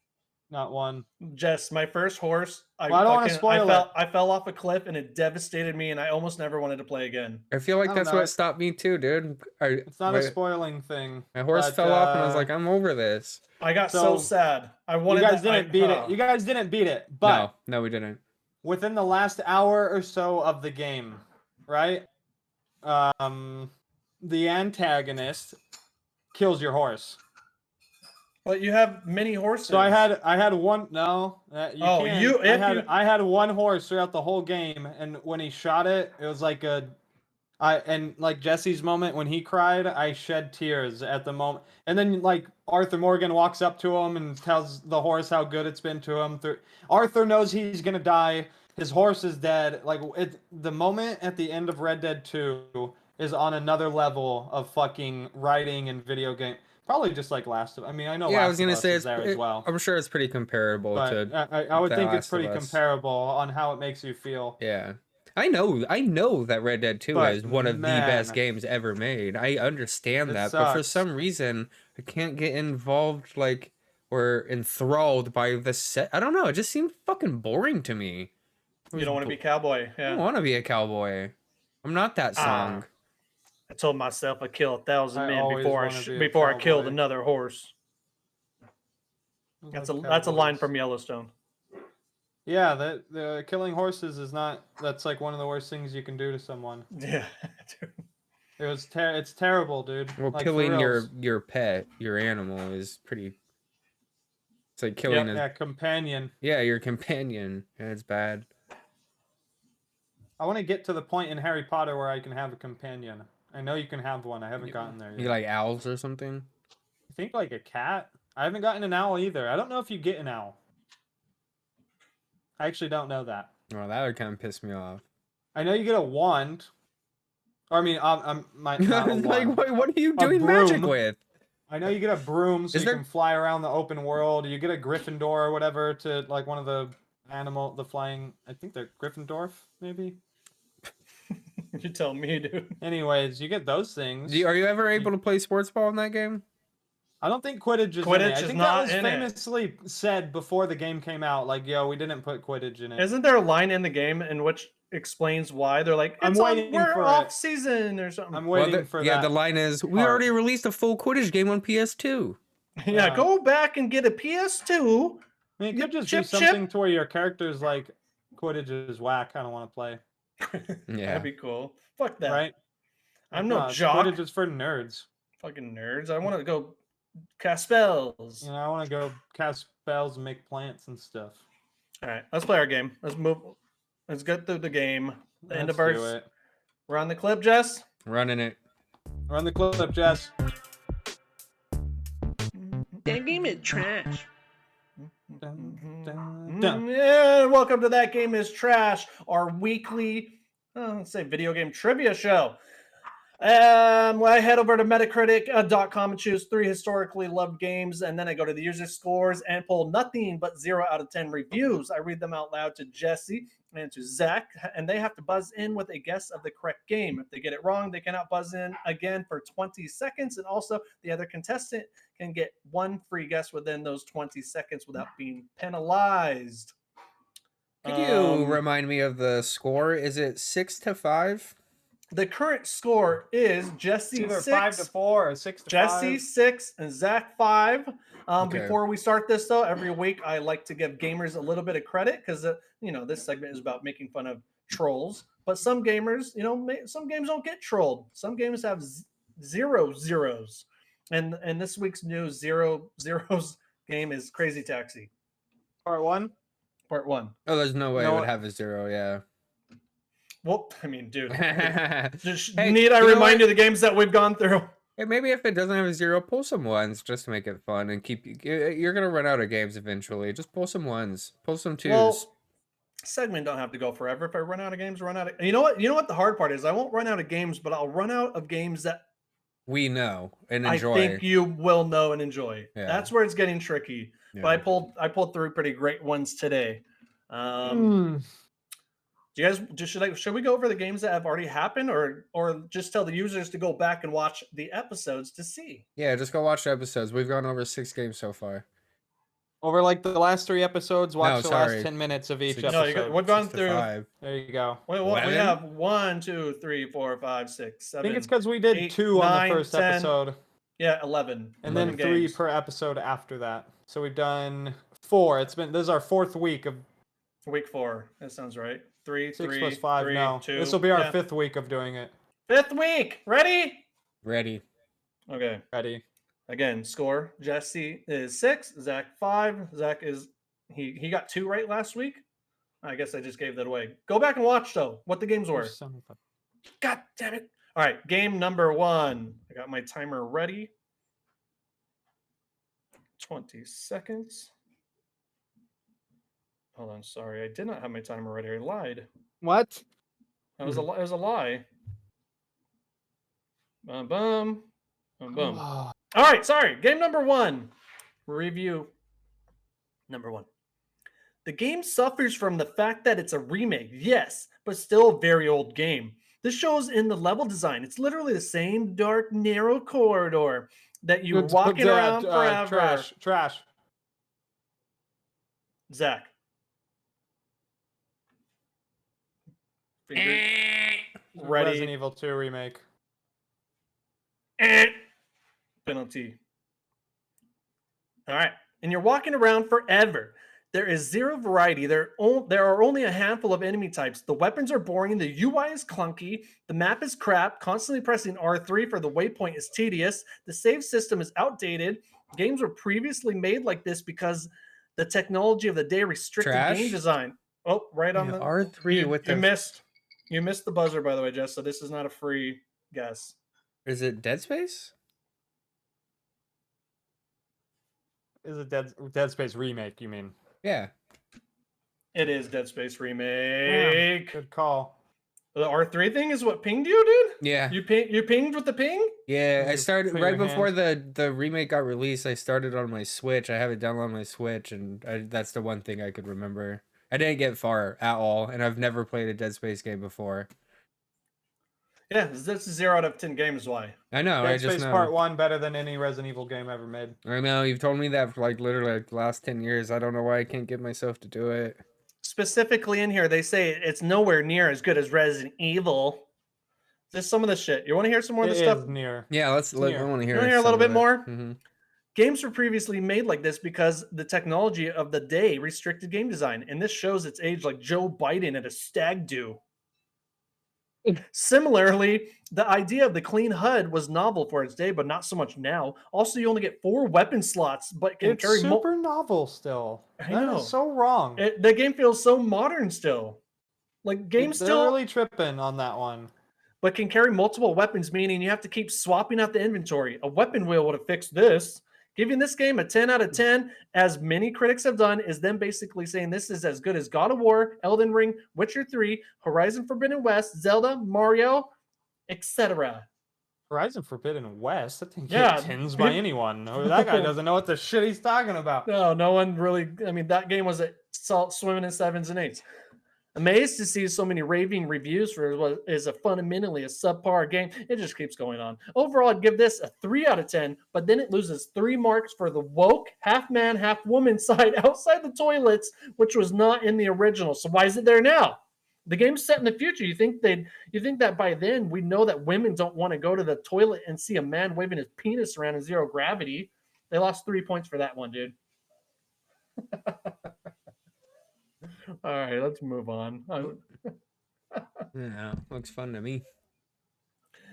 Not one. Jess, my first horse. Well, I don't wanna spoil it. I fell off a cliff and it devastated me, and I almost never wanted to play again. I feel like I don't that's know, what it- stopped me too, dude. It's not a spoiling thing. My horse but, fell off, and I was uh, like, I'm over this. I got so, So, sad. I You wanted. guys that- didn't beat it. You guys didn't beat it, but No, we didn't. within the last hour or so of the game, right? The antagonist kills your horse. But you have many horses. So I had one. No, you Oh, can't. you- if you- I had one horse throughout the whole game, and when he shot it, it was like like Jesse's moment when he cried, I shed tears at the moment. And then like Arthur Morgan walks up to him and tells the horse how good it's been to him. Arthur knows he's gonna die. His horse is dead. Like the moment at the end of Red Dead 2 is on another level of fucking writing and video game. Probably just like Last of. I mean, I know. Yeah, Last I was gonna of Us say is it's. there as well. I'm sure it's pretty comparable But to. I would The think Last it's pretty of Us. comparable on how it makes you feel. Yeah. I know that Red Dead 2 But, is one of the best man. games ever made. I understand It that, but for sucks. some reason I can't get involved like or enthralled by the set. I don't know, it just seemed fucking boring to me. It You was don't want to be cowboy. I Yeah. don't want to be a cowboy. I'm not that song. I told myself I'd kill 1,000 I men always before wanna be a before I killed cowboy. another horse. I That's love a line cowboys. from Yellowstone. Yeah, the killing horses is not. That's like one of the worst things you can do to someone. Yeah. It's terrible, dude. Well, Like for killing reals. your pet, your animal is pretty. It's like killing Yep. a Yeah, companion. yeah, your companion. Yeah, it's bad. I want to get to the point in Harry Potter where I can have a companion. I know you can have one. I haven't You, gotten there yet. you like owls or something? I think like a cat. I haven't gotten an owl either. I don't know if you get an owl. I actually don't know that. Well, that would kind of piss me off. I know you get a wand. Or I mean, not a It's like, wand. what are you A doing magic broom. with? I know you get a broom so Is you there- can fly around the open world. You get a Gryffindor or whatever to like one of the the flying. I think they're Gryffindor, maybe. You tell me, dude. Anyways, you get those things. Are you ever able to play sports ball in that game? I don't think Quidditch is in it. Quidditch I is think not that was in it. famously said before the game came out. Like, yo, we didn't put Quidditch in it. Isn't there a line in the game in which explains why they're like, I'm it's waiting we're for off it. season or something? I'm waiting for that. the line is we part. already released a full Quidditch game on PS2. Yeah, go back and get a PS2. I mean, it could just Chip, be something to where your character's like, Quidditch is whack. I don't want to play. Yeah, That'd be cool. Fuck that. Right? I'm Like, no no, jock. Quidditch is for nerds. Fucking nerds. I want to go cast spells. You know, I want to go cast spells and make plants and stuff. All right, let's play our game. Let's move. Let's get through the game. The end of Let's do our. it. We're on the clip, Jess. running it. Run the clip, Jess. That game is trash. Yeah, welcome to That Game is Trash, our weekly, let's say, video game trivia show. I head over to Metacritic.com and choose 3 historically loved games, and then I go to the user scores and pull nothing but 0 out of 10 reviews. I read them out loud to Jesse and to Zach, and they have to buzz in with a guess of the correct game. If they get it wrong, they cannot buzz in again for 20 seconds, and also the other contestant can get 1 free guess within those 20 seconds without being penalized. Could you remind me of the score? Is it 6-5? The current score is Jesse Either 6, 5-4 or 6-5. Jesse 6, and Zach 5. Okay. Before we start this, though, every week I like to give gamers a little bit of credit because this segment is about making fun of trolls. But some gamers, some games don't get trolled. Some games have 0 zeros, and this week's new 0 zeros game is Crazy Taxi Part 1. Part 1. Oh, there's no way No, it would have a 0. Yeah. Well, I mean, dude, just Hey, need I you know remind what? you the games that we've gone through? Hey, maybe if it doesn't have a 0, pull some 1s just to make it fun and keep. You're gonna run out of games eventually. Just pull some 1s, pull some 2s. Well, segment don't have to go forever. If I run out of games, run out of. You know what the hard part is? I won't run out of games, but I'll run out of games that We know and enjoy. I think you will know and enjoy. Yeah. That's where it's getting tricky. Yeah. But I pulled 3 pretty great ones today. Do you guys should we go over the games that have already happened, or just tell the users to go back and watch the episodes to see? Yeah, just go watch the episodes. We've gone over 6 games so far. Over like the last 3 episodes, watch the sorry. last 10 minutes of each Six- No, episode. we've gone 6 to through. 5. There you go. Wait, what, we 11? have 1, 2, 3, 4, 5, 6, I 7. think it's because we did 8, 2 on 9, the first 10, episode, Yeah, 11. and 11 then 3 games. per episode after that. So we've done 4. This is our 4th week of Week 4. That sounds right. 3, 6 3, plus 5. 3, No, 2. this will be our yeah. 5th week of doing it. 5th week. Ready? Ready. Okay. Ready? Again, score. Jesse is 6. Zach 5. Zach is he got 2 right last week. I guess I just gave that away. Go back and watch though what the games were. Son of a- God damn it! All right, game number 1. I got my timer ready. 20 seconds. Hold on, sorry, I did not have my timer ready. I lied. What? That was a it was a lie. Boom, boom, boom, boom. Oh, All right, sorry. Game number 1. Review number 1. The game suffers from the fact that it's a remake, yes, but still a very old game. This shows in the level design. It's literally the same dark, narrow corridor that you're walking around forever. Trash. Zach. Ready. Resident Evil 2 remake. Penalty. All right. And you're walking around forever. There is zero variety. There are only a handful of enemy types. The weapons are boring. The UI is clunky. The map is crap. Constantly pressing R3 for the waypoint is tedious. The save system is outdated. Games were previously made like this because the technology of the day restricted game design. Oh, right on the R3 with you the missed. You missed the buzzer, by the way, Jess. So this is not a free guess. Is it Dead Space? Is it Dead Space remake, you mean? Yeah. It is Dead Space Damn, remake. good call. The R3 thing is what pinged you, dude? Yeah. You pinged with the ping? Yeah, I You started put right your before the remake got released. I started on my Switch. I have it downloaded on my Switch, and that's the one thing I could remember. I didn't get far at all, and I've never played a Dead Space game before. Yeah, that's a 0 out of 10 game is why. I know. Dead I just Space know. Part 1 better than any Resident Evil game ever made. I know. You've told me that for like literally like the last 10 years. I don't know why I can't get myself to do it. Specifically in here, they say it's nowhere near as good as Resident Evil. Just some of the shit. You want to hear some more of It the stuff? is near. Yeah, I want to hear. You wanna hear a some little of bit it. more? Mhm. Games were previously made like this because the technology of the day restricted game design, and this shows its age like Joe Biden at a stag do. Similarly, the idea of the clean HUD was novel for its day, but not so much now. Also, you only get 4 weapon slots, but can It's carry super novel still. I That know. is so wrong. The game feels so modern still. Like games They're still really tripping on that one. but can carry multiple weapons, meaning you have to keep swapping out the inventory. A weapon wheel would have fixed this. Giving this game a 10 out of 10, as many critics have done, is them basically saying this is as good as God of War, Elden Ring, Witcher 3, Horizon Forbidden West, Zelda, Mario, etc. Horizon Forbidden West, that thing Yeah, get tens by anyone. That guy doesn't know what the shit he's talking about. No one really. I mean, that game was swimming in 7s and 8s. Amazed to see so many raving reviews for what is a fundamentally a subpar game. It just keeps going on. Overall, I'd give this a 3 out of 10, but then it loses 3 marks for the woke, half man, half woman side outside the toilets, which was not in the original. So why is it there now? The game's set in the future. You think that by then we know that women don't want to go to the toilet and see a man waving his penis around in 0 gravity? They lost 3 points for that one, dude. All right, let's move on. Yeah, looks fun to me.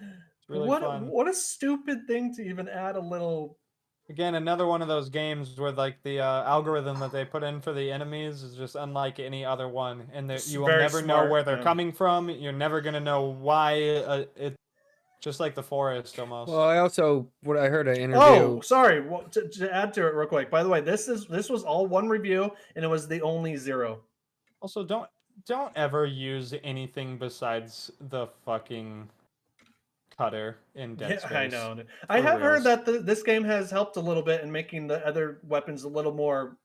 It's really fun. What a stupid thing to even add a little. Again, another one of those games where like the algorithm that they put in for the enemies is just unlike any other one, and that It's you will very never know smart, where they're yeah. coming from. You're never gonna know why. It's just like the forest almost. Well, I also what I heard an interview. Oh, sorry. Well, to add to it real quick. By the way, this was all one review, and it was the only 0. Also, don't ever use anything besides the fucking cutter in Dead Space. I know. I have reals. heard that this game has helped a little bit in making the other weapons a little more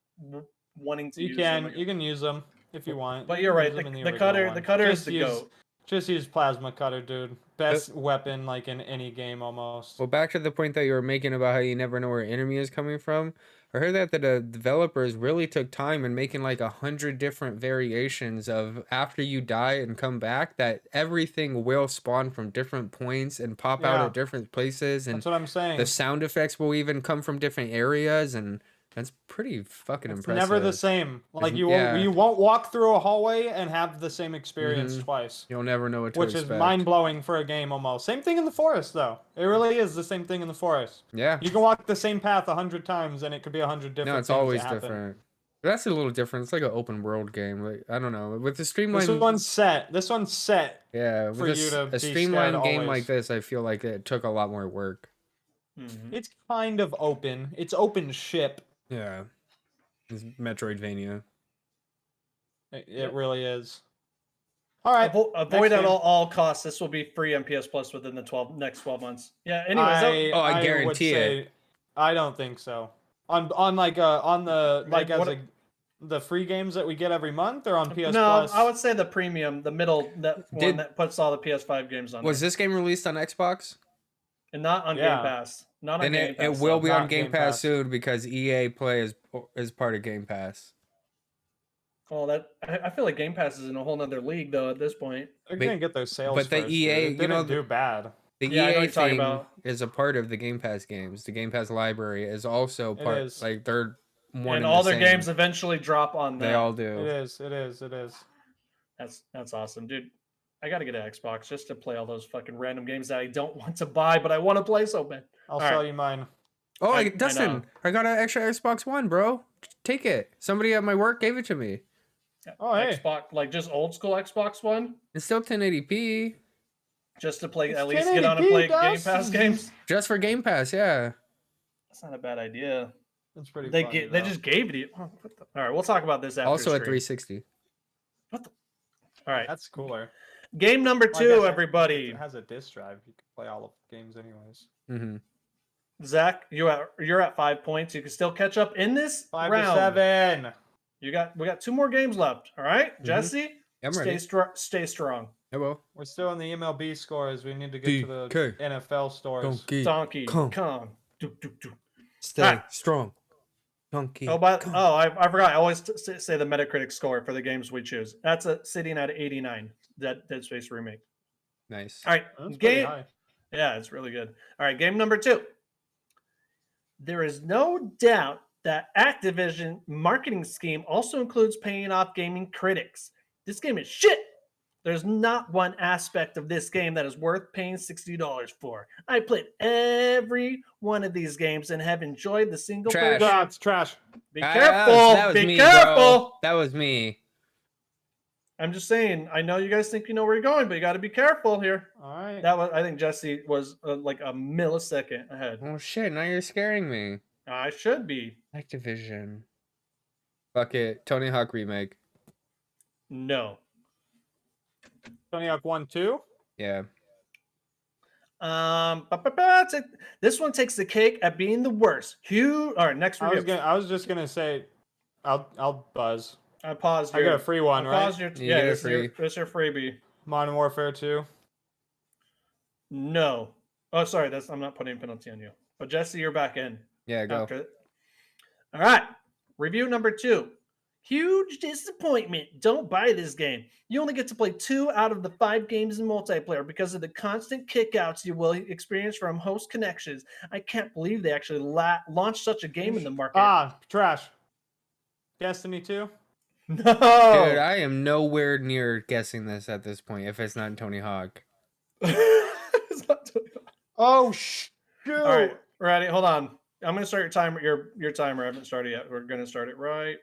wanting to You use can them. you can use them if you want. But You you're can right. use them in The original cutter one. the cutter is Just the use, goat. Just use plasma cutter, dude. Best weapon like in any game almost. Well, back to the point that you were making about how you never know where enemy is coming from. I heard that the developers really took time in making like 100 different variations of after you die and come back, that everything will spawn from different points and pop out Yeah. at different places, and That's what I'm saying. the sound effects will even come from different areas, and that's pretty fucking It's impressive. never the same. Like yeah. you won't walk through a hallway and have the same experience Mhm. twice. You'll never know what to Which expect. is mind blowing for a game almost. Same thing in the forest though. It really is the same thing in the forest. Yeah. You can walk the same path 100 times and it could be 100 different No, it's things that always happen. different. But that's a little different. It's like an open world game. Like, I don't know. With the streamlined, This one's set. yeah, for with you to a be scared streamlined game always. like this, I feel like it took a lot more work. Mhm. It's kind of open. It's open ship. Yeah, it's Metroidvania. It really is. All right. Avoid next at game. all costs. This will be free on PS Plus within the next 12 months. Yeah. Anyways, I would guarantee it. say, I don't think so. On the like Right, as what- a the free games that we get every month, or on PS No, Plus? I would say the premium, the middle, that one Did- that puts all the PS5 games on Was there. this game released on Xbox? And not on Yeah. Game Pass. Not on Then Game it Pass. will though. be on Not Game Game Pass Pass. soon because EA Play is part of Game Pass. Well, I feel like Game Pass is in a whole nother league though at this point. They're But- gonna get their sales but the first, EA, dude. It you didn't know, do bad. The Yeah, I know what EA you're talking thing about. is a part of the Game Pass games. The Game Pass library is also part. is. Like they're one And and all the their same. games eventually drop on that. They all It do. is. It is. It is. That's awesome, dude. I gotta get an Xbox just to play all those fucking random games that I don't want to buy, but I want to play so bad. I'll All sell right. you mine. Oh, I Dustin, know. I got an extra Xbox One, bro. Take it. Somebody at my work gave it to me. Oh, hey. Xbox, like just old school Xbox One, It's still 1080p, just to play It's at least get on and 1080p, play Game Dust. Pass games. just for Game Pass. Yeah. That's not a bad idea. That's pretty. They funny, they though. just gave it to you. Oh, what the- All right, we'll talk about this after. Also at stream. 360. All right, That's cooler. game number Well, I guess two, it- everybody. It has a disc drive. You can play all of the games anyways. Mm-hmm. Zach, you're at 5 points. You can still catch up in this 5 round. to 7. We got 2 more games left. All right, Mhm. Jesse, I'm stay ready. stay strong. I will. We're still in the MLB scores. We need to get to the DK. NFL stores. Donkey Kong. Kong. Do, do, do. Stay Alright. strong. Donkey. I forgot. I always say the Metacritic score for the games we choose. That's sitting at 89. That Dead Space remake. Nice. All right, That's pretty game. high. Yeah, it's really good. All right, game number 2. There is no doubt that Activision marketing scheme also includes paying off gaming critics. This game is shit. There's not one aspect of this game that is worth paying $60 for. I played every one of these games and have enjoyed the single player. Trash. Ah, it's trash. Be Ah, careful. that was Be me, careful. bro. That was me. I'm just saying. I know you guys think you know where you're going, but you got to be careful here. All right. That was. I think Jesse was like a millisecond ahead. Oh shit! Now you're scaring me. I should be. Activision. Fuck it. Tony Hawk remake. No. Tony Hawk 1, 2. Yeah. This one takes the cake at being the worst. All right, next review. I was just gonna say, I'll buzz. I paused. I Your, got a free one, I right? paused your, You yeah, get a this is your, free. this is your freebie. Modern Warfare 2. No. Oh, sorry. I'm not putting a penalty on you. But Jesse, you're back in. Yeah. Go. After. All right. Review number 2. Huge disappointment. Don't buy this game. You only get to play 2 out of the 5 games in multiplayer because of the constant kickouts you will experience from host connections. I can't believe they actually launched such a game in the market. Ah, trash. Destiny 2. No. Dude, I am nowhere near guessing this at this point. If it's not Tony Hawk. It's not Tony Hawk. Oh shoot! All right, ready? Hold on. I'm gonna start your timer. Your timer. I haven't started yet. We're gonna start it right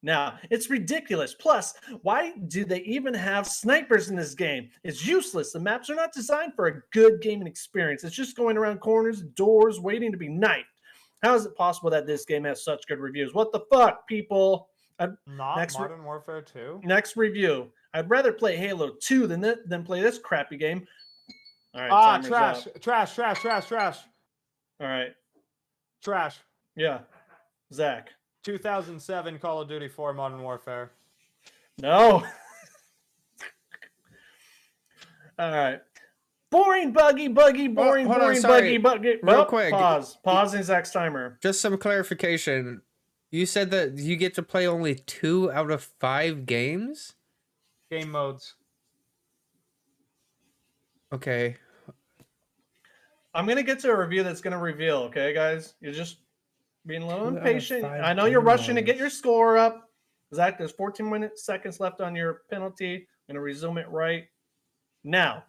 now. It's ridiculous. Plus, why do they even have snipers in this game? It's useless. The maps are not designed for a good gaming experience. It's just going around corners, doors, waiting to be knifed. How is it possible that this game has such good reviews? What the fuck, people? Not Next Modern Warfare 2. Next review. I'd rather play Halo 2 than play this crappy game. All right. Ah, timer's trash, up. trash. All right. Trash. Yeah. Zach. 2007 Call of Duty 4 Modern Warfare. No. All right. Boring, buggy, boring, hold on, boring, sorry. buggy. Real Nope, quick. Pause. Pausing Zach's timer. Just some clarification. You said that you get to play only 2 out of 5 games? Game modes. Okay. I'm going to get to a review that's going to reveal, okay, guys? You're just being a little 2 out of impatient. 5 I know you're rushing to get games. your score up. Zach, there's 14 seconds left on your penalty. I'm going to resume it right now.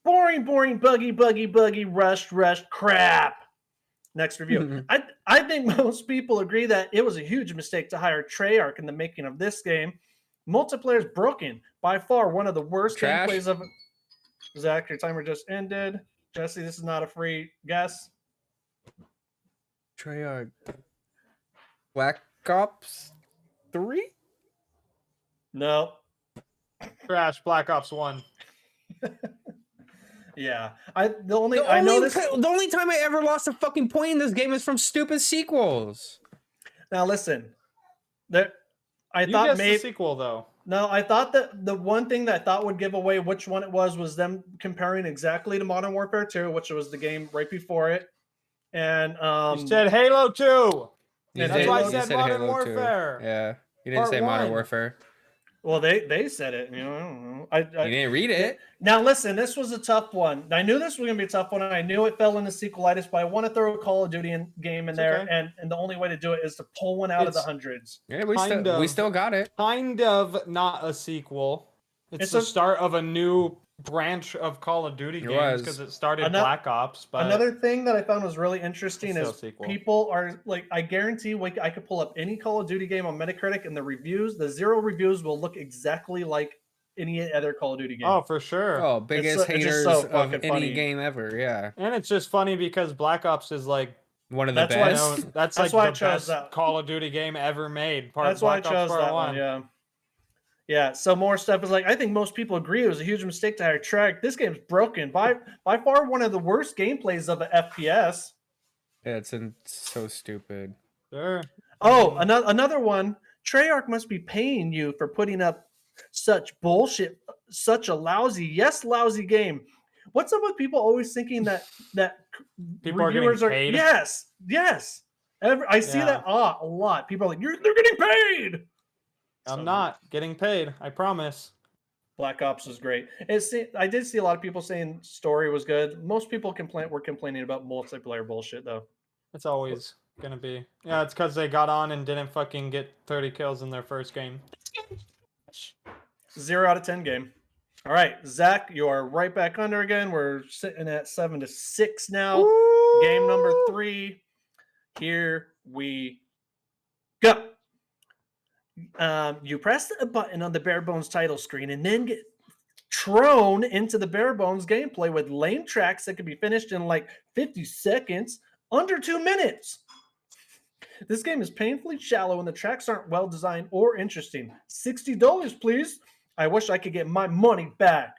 Boring, buggy, rushed, crap. Next review. I think most people agree that it was a huge mistake to hire Treyarch in the making of this game. Multiplayer is broken. By far, one of the worst Trash. gameplays of... Zach, your timer just ended. Jesse, this is not a free guess. Treyarch. Black Ops 3? No. Trash. Black Ops 1. Yeah. I know this. The only time I ever lost a fucking point in this game is from stupid sequels. Now listen. I You thought guessed the maybe sequel though. no, I thought that the one thing that I thought would give away which one it was them comparing exactly to Modern Warfare 2, which was the game right before it. And You said Halo 2. And That's why I Halo- said Modern Warfare. Yeah. You didn't Part say Modern 1. Warfare. well, they said it. You know, I don't know. I You didn't read it. Now listen, this was a tough one. I knew this was gonna be a tough one. I knew it fell into sequelitis, but I want to throw a Call of Duty game in It's there, okay. and the only way to do it is to pull one out of the It's- hundreds. Yeah, we Kind still of. got it. Kind of not a sequel. It's It's the a- start of a new branch of Call of Duty It games was. because it started Ano- Black Ops. But Another thing that I found was really interesting It's still is a sequel. people are like, I guarantee I could pull up any Call of Duty game on Metacritic, and the 0 reviews will look exactly like any other Call of Duty game. Oh, for sure. Oh, biggest it's just haters so of fucking any funny. game ever. Yeah. And it's just funny because Black Ops is like, One of the That's why- you best. know, that's That's like why I the chose best that. Call of Duty game ever made. That's why I Black Ops chose Part that one. Yeah. Yeah. So more stuff is like, I think most people agree it was a huge mistake to hire Trek. This game's broken. By far one of the worst gameplays of an FPS. Yeah, it's so stupid. Sure. Oh, another one. Treyarch must be paying you for putting up such bullshit, such a lousy game. What's up with people always thinking that People are getting reviewers paid? Yes. I see Yeah. that a lot. People are like, they're getting paid. I'm So- not getting paid. I promise. Black Ops was great. I did see a lot of people saying story was good. Most people were complaining about multiplayer bullshit though. It's always gonna be. Yeah, it's because they got on and didn't fucking get 30 kills in their first game. 0 out of 10 game. All right, Zach, you are right back under again. We're sitting at 7-6 now. Game number 3. Here we go. You press a button on the Bare Bones title screen and then get thrown into the Bare Bones gameplay with lame tracks that can be finished in like 50 seconds, under 2 minutes. This game is painfully shallow and the tracks aren't well designed or interesting. $60, please. I wish I could get my money back.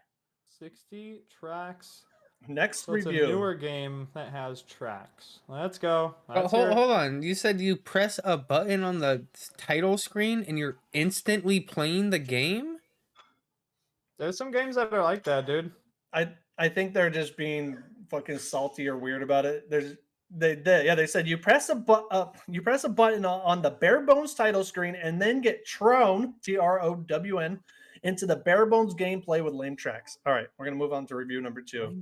60 tracks. Next So it's a review. newer game that has tracks. Let's go. Oh, Let's hold, hear it. hold on. You said you press a button on the title screen and you're instantly playing the game? There's some games that are like that, dude. I think they're just being fucking salty or weird about it. They said you press a button on the Bare Bones title screen and then get thrown TROWN into the Bare Bones gameplay with lame tracks. All right, we're gonna move on to review number 2.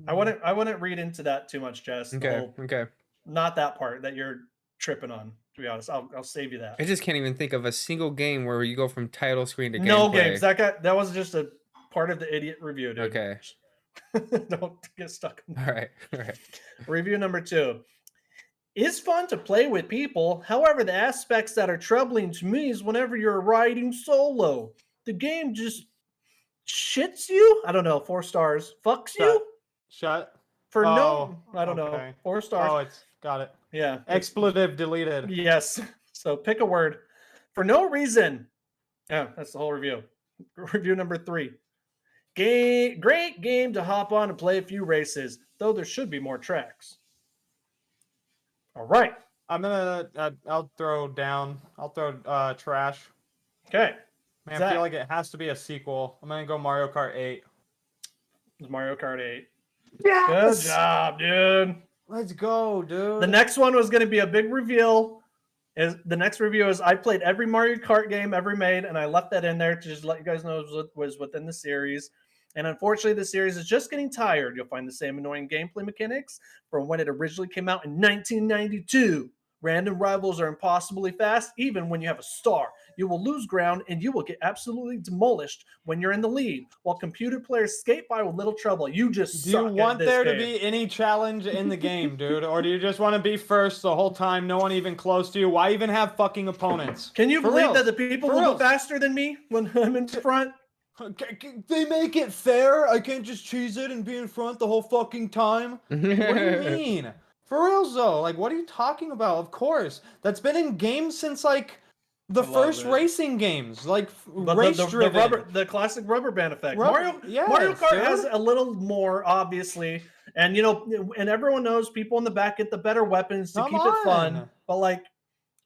I wouldn't read into that too much, Jess. The Okay, whole- okay. not that part that you're tripping on. To be honest, I'll save you that. I just can't even think of a single game where you go from title screen to No gameplay. games. That was just a part of the idiot review, dude. Okay. Don't get stuck. All right. Review number 2. It's fun to play with people. However, the aspects that are troubling to me is whenever you're riding solo. The game just shits you. I don't know. 4 stars. Fucks you Shut. for Oh, no. I don't know. okay. 4 stars. Oh, it's got it. Yeah. Expletive deleted. Yes. So pick a word. For no reason. Yeah, that's the whole review. Review number 3. Great game to hop on and play a few races, though there should be more tracks. All right. I'll throw down. I'll throw trash. Okay. Man, I Zach. feel like it has to be a sequel. I'm gonna go Mario Kart 8. It's Mario Kart 8. Yeah. Good job, dude. Let's go, dude. The next one was going to be a big reveal. The next review is I played every Mario Kart game ever made, and I left that in there to just let you guys know it was within the series. And unfortunately, the series is just getting tired. You'll find the same annoying gameplay mechanics from when it originally came out in 1992. Random rivals are impossibly fast, even when you have a star. You will lose ground, and you will get absolutely demolished when you're in the lead, while computer players skate by with little trouble. You just Do suck you at want this there game. to be any challenge in the game, dude? Or do you just want to be first the whole time, no one even close to you? Why even have fucking opponents? Can you For believe reals. that the people For will go reals. faster than me when I'm in front? They make it fair. I can't just cheese it and be in front the whole fucking time. What do you mean? For reals though, like what are you talking about? Of course. That's been in games since like the I love first it. racing games, like But race the driven. the classic rubber band effect. Yes, Mario Kart has dude. a little more, obviously, and and everyone knows people in the back get the better weapons to Come keep it fun. on. But like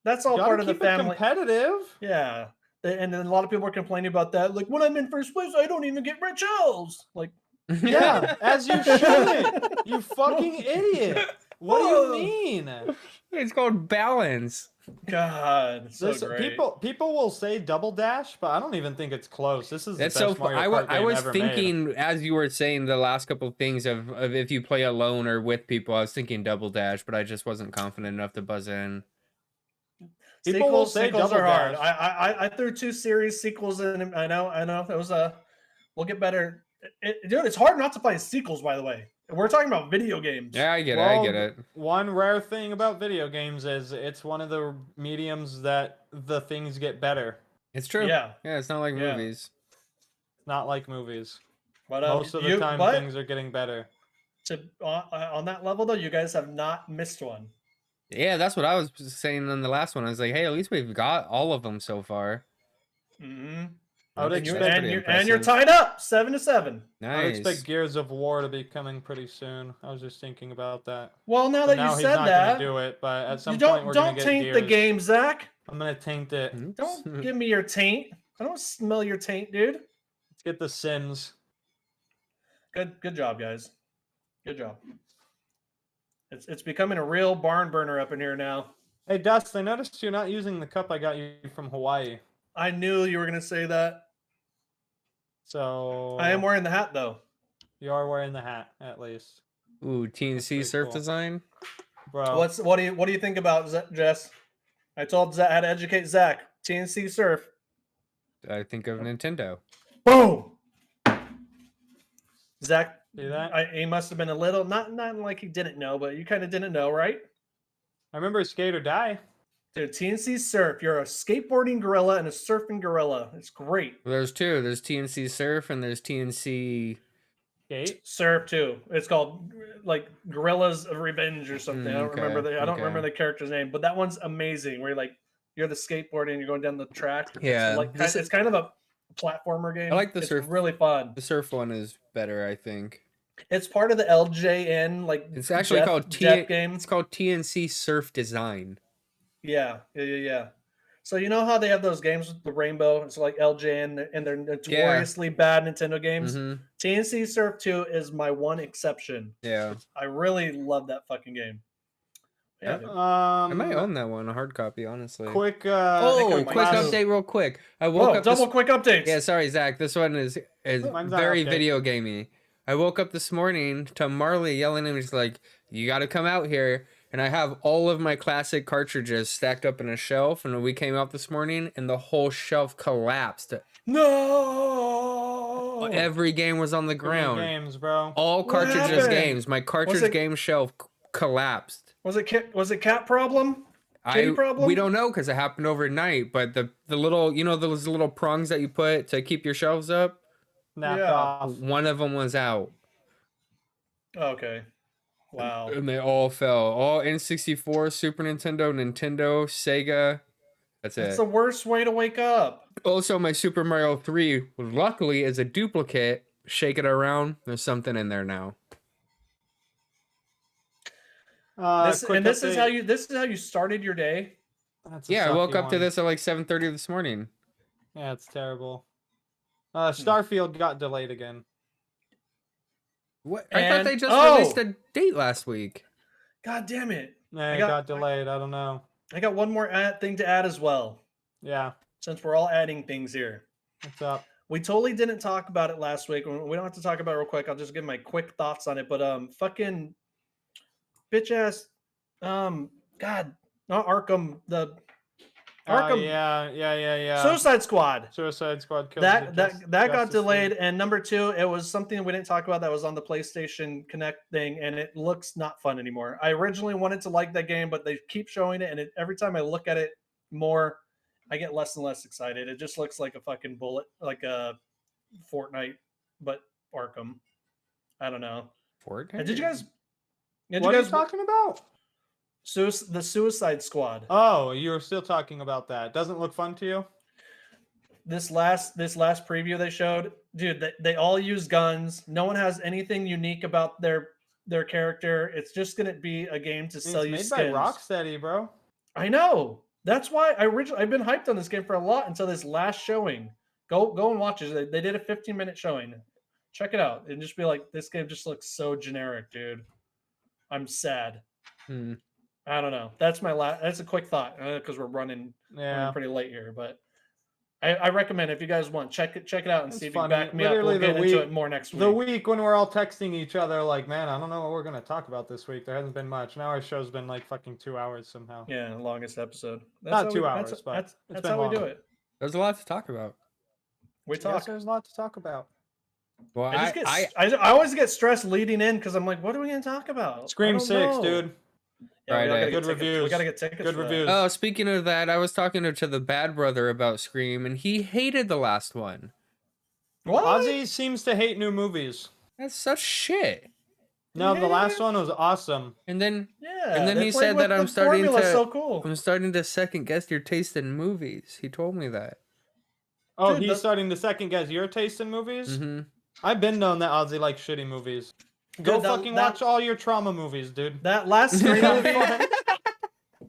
that's all Gotta part of the keep it family. competitive. Yeah. And then a lot of people are complaining about that. Like, when I'm in first place, I don't even get red shells. Like, Yeah, as you shouldn't. You fucking idiot. What do you Whoa. mean? It's called balance. God, so This great. people will say double dash, but I don't even think it's close. This is That's the so. best Mario I Kart game was ever made. thinking as you were saying the last couple of things of if you play alone or with people. I was thinking double dash, but I just wasn't confident enough to buzz in. People will say sequels double are hard. dash. I threw 2 series sequels in. I know. It was we'll get better. Dude, it's hard not to play sequels. By the way, we're talking about video games. Yeah, I get it. I get it. One rare thing about video games is it's one of the mediums that the things get better. It's true. Yeah. Yeah, it's not like Yeah. movies. Not like movies. But Most of the time, things are getting better. On that level though, you guys have not missed one. Yeah, that's what I was saying in the last one. I was like, hey, at least we've got all of them so far. Mm-hmm. I would That's expect pretty And you're impressive. tied up 7-7. I would expect Nice. Gears of War to be coming pretty soon. I was just thinking about that. Well, now But that now you he's said not that, gonna do it, but at some you point we're gonna don't get taint Gears. the game, Zach. I'm gonna taint it. Don't give me your taint. I don't smell your taint, dude. Let's get the Sims. Good job, guys. Good job. It's becoming a real barn burner up in here now. Hey Dust, I noticed you're not using the cup I got you from Hawaii. I knew you were gonna say that. So I am wearing the hat though. You are wearing the hat, at least. Ooh, That's TNC pretty surf cool. design. Bro. What do you think about Jess? I told Zach how to educate Zach. TNC Surf. I think of Nintendo. Boom. Zach, See that? he must have been a little not like he didn't know, but you kind of didn't know, right? I remember Skate or Die. Dude, TNC Surf. You're a skateboarding gorilla and a surfing gorilla. It's great. Well, there's two. There's TNC surf and there's TNC. Skate? Surf too. It's called like Gorillas of Revenge or something. I don't Okay, remember I don't okay. remember the character's name, but that one's amazing. Where you're the skateboarding and you're going down the track. Yeah, It's kind of a platformer game. I like the it's surf. really fun. The surf one is better, I think. It's part of the LJN It's actually called Jeff game. It's called TNC Surf Design. Yeah. So you know how they have those games with the rainbow? It's like LJN and they're notoriously bad Nintendo games. Mm-hmm. TNC Surf 2 is my one exception. Yeah. I really love that fucking game. Yeah, dude. I might own that one, a hard copy, honestly. Quick I Oh, think I quick might too. update real quick. I woke Whoa, up double this... quick updates. Yeah, sorry, Zach. This one is Mine's not very update. video gamey. I woke up this morning to Marley yelling at me, just like, you got to come out here. And I have all of my classic cartridges stacked up in a shelf. And we came out this morning and the whole shelf collapsed. No. Every game was on the Too many ground. games, bro. All What cartridges happened? games. My cartridge game shelf collapsed. Was it cat problem? Kitty problem? We don't know because it happened overnight. But the little, those little prongs that you put to keep your shelves up, Snapped Yeah. off. one of them was out. Okay. Wow. And they all fell. All N64, Super Nintendo, Sega. That's it. That's the worst way to wake up. Also, my Super Mario 3, luckily, is a duplicate. Shake it around. There's something in there now. This Quick is update. how you started your day. That's a Yeah, I woke sucky up to one. this at like 7:30 this morning. Yeah, it's terrible. Starfield got delayed again. What? I thought And- they just oh! released a date last week. God damn it. Yeah, it got delayed. I don't know. I got one more thing to add as well, Yeah, since we're all adding things here. what's up? We totally didn't talk about it last week. We don't have to talk about it real quick. I'll just give my quick thoughts on it. But fucking bitch ass, God, not Arkham, the Arkham Yeah. Suicide Squad. Suicide Squad killed That got Justice delayed. League. And number 2, it was something we didn't talk about that was on the PlayStation Connect thing, and it looks not fun anymore. I originally wanted to like that game, but they keep showing it, and every time I look at it more, I get less and less excited. It just looks like a fucking bullet, like a Fortnite, but Arkham. I don't know. Fortnite? And did you guys? Did What you are guys you talking about? the Suicide Squad? Oh, you were still talking about that. Doesn't look fun to you? This last preview they showed, dude, they all use guns. No one has anything unique about their character. It's just gonna be a game to sell you It's skins. made by Rocksteady, bro. I know. That's why I've been hyped on this game for a lot until this last showing. Go and watch it. They did a 15-minute showing. Check it out and just be like, this game just looks so generic, dude. I'm sad. Hmm. I don't know. That's my last. That's a quick thought because we're running Yeah. pretty late here, but I recommend if you guys want check it out and It's see if funny. you can back me Literally up. We'll the get into week- it more next week. The week when we're all texting each other like, man, I don't know what we're gonna talk about this week. There hasn't been much. Now our show's been like fucking 2 hours somehow. Yeah, longest episode. Not how 2 we- hours, but that's it's been how we do long. it. There's a lot to talk about. We Yes, talk. there's a lot to talk about. Well, I always get stressed leading in because I'm like, what are we gonna talk about? I Scream don't 6, know. dude. Yeah, we Friday. gotta get Good tickets. We reviews. gotta get tickets. Good for that. reviews. Oh, speaking of that, I was talking to the bad brother about Scream, and he hated the last one. What? Ozzy seems to hate new movies. That's such shit. No, the hated last it? one was awesome. And then Yeah. And then they he played said with that I'm the starting formula to- So cool. I'm starting to second guess your taste in movies. He told me that. Oh, Dude, he's the- starting to second guess your taste in movies? Mm-hmm. I've been known that Ozzy likes shitty movies. Go Dude, that- fucking that- watch all your trauma movies, dude. That last Scream movie.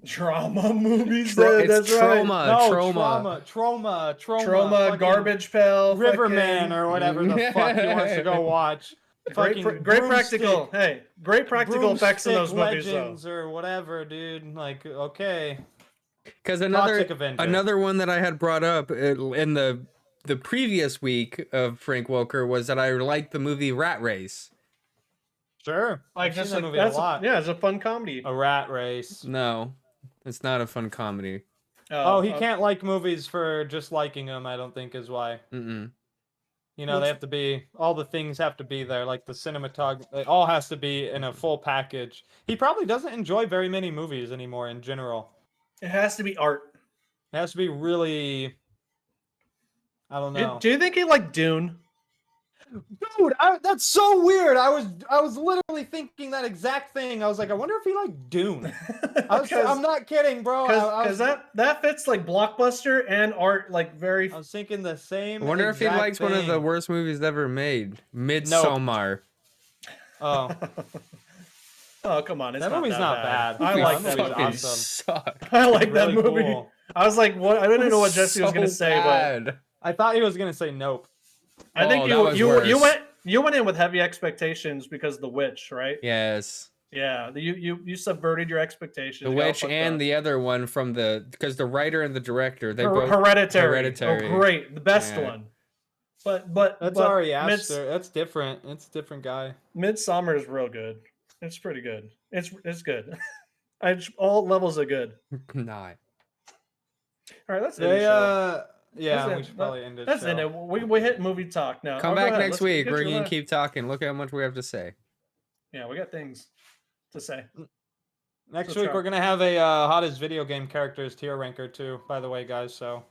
Drama movies. Dude, It's that's right. trauma. No, trauma. trauma, fucking Garbage Pail, Riverman fucking- or whatever the fuck he wants to go watch. Great, Fucking great practical. Hey, great practical effects in those Broomstick movies, though. Legends or whatever, dude. Like, okay. Because Toxic Avenger. another one that I had brought up in the previous week of Frank Welker was that I liked the movie Rat Race. Sure. Like I've seen just that like movie a that's lot. yeah, it's a fun comedy. A rat race. No, it's not a fun comedy. Oh, he can't like movies for just liking them, I don't think is why. Mm-mm. You know, they have to be, all the things have to be there, like the cinematography, it all has to be in a full package. He probably doesn't enjoy very many movies anymore in general. It has to be art. It has to be really, I don't know. Do you think he liked Dune? Dude, that's so weird. I was literally thinking that exact thing. I was like, I wonder if he liked Dune. I'm not kidding, bro. Because that fits like blockbuster and art like very. I was thinking the same. I wonder if he exact likes one of the thing. worst movies ever made, Midsommar. Oh, Oh come on, it's that not movie's that not bad. I Yeah, like that that movie's movie. awesome. Suck. I like that Really movie. cool. I was like, what? I didn't know what Jesse was gonna So say, bad. I thought he was gonna say nope. but I think Oh, that was you worse. went in with heavy expectations because of The Witch, right? Yes. Yeah, you subverted your expectations. The You got all Witch fucked and up. the other one from because the writer and the director, they both Hereditary. Hereditary. Oh, great, the best Yeah. one. But That's but Ari Aster. That's different. It's a different guy. Midsummer is real good. It's pretty good. It's good. All levels are good. Not. All right, that's it. They Show. yeah, That's we it. should probably end it. That's it. We hit movie talk now. Come Oh, go back ahead. next Let's week. get We're your gonna last- keep talking. Look how much we have to say. Yeah, we got things to say. Next So week try. we're gonna have a hottest video game characters tier ranker too. By the way, guys, so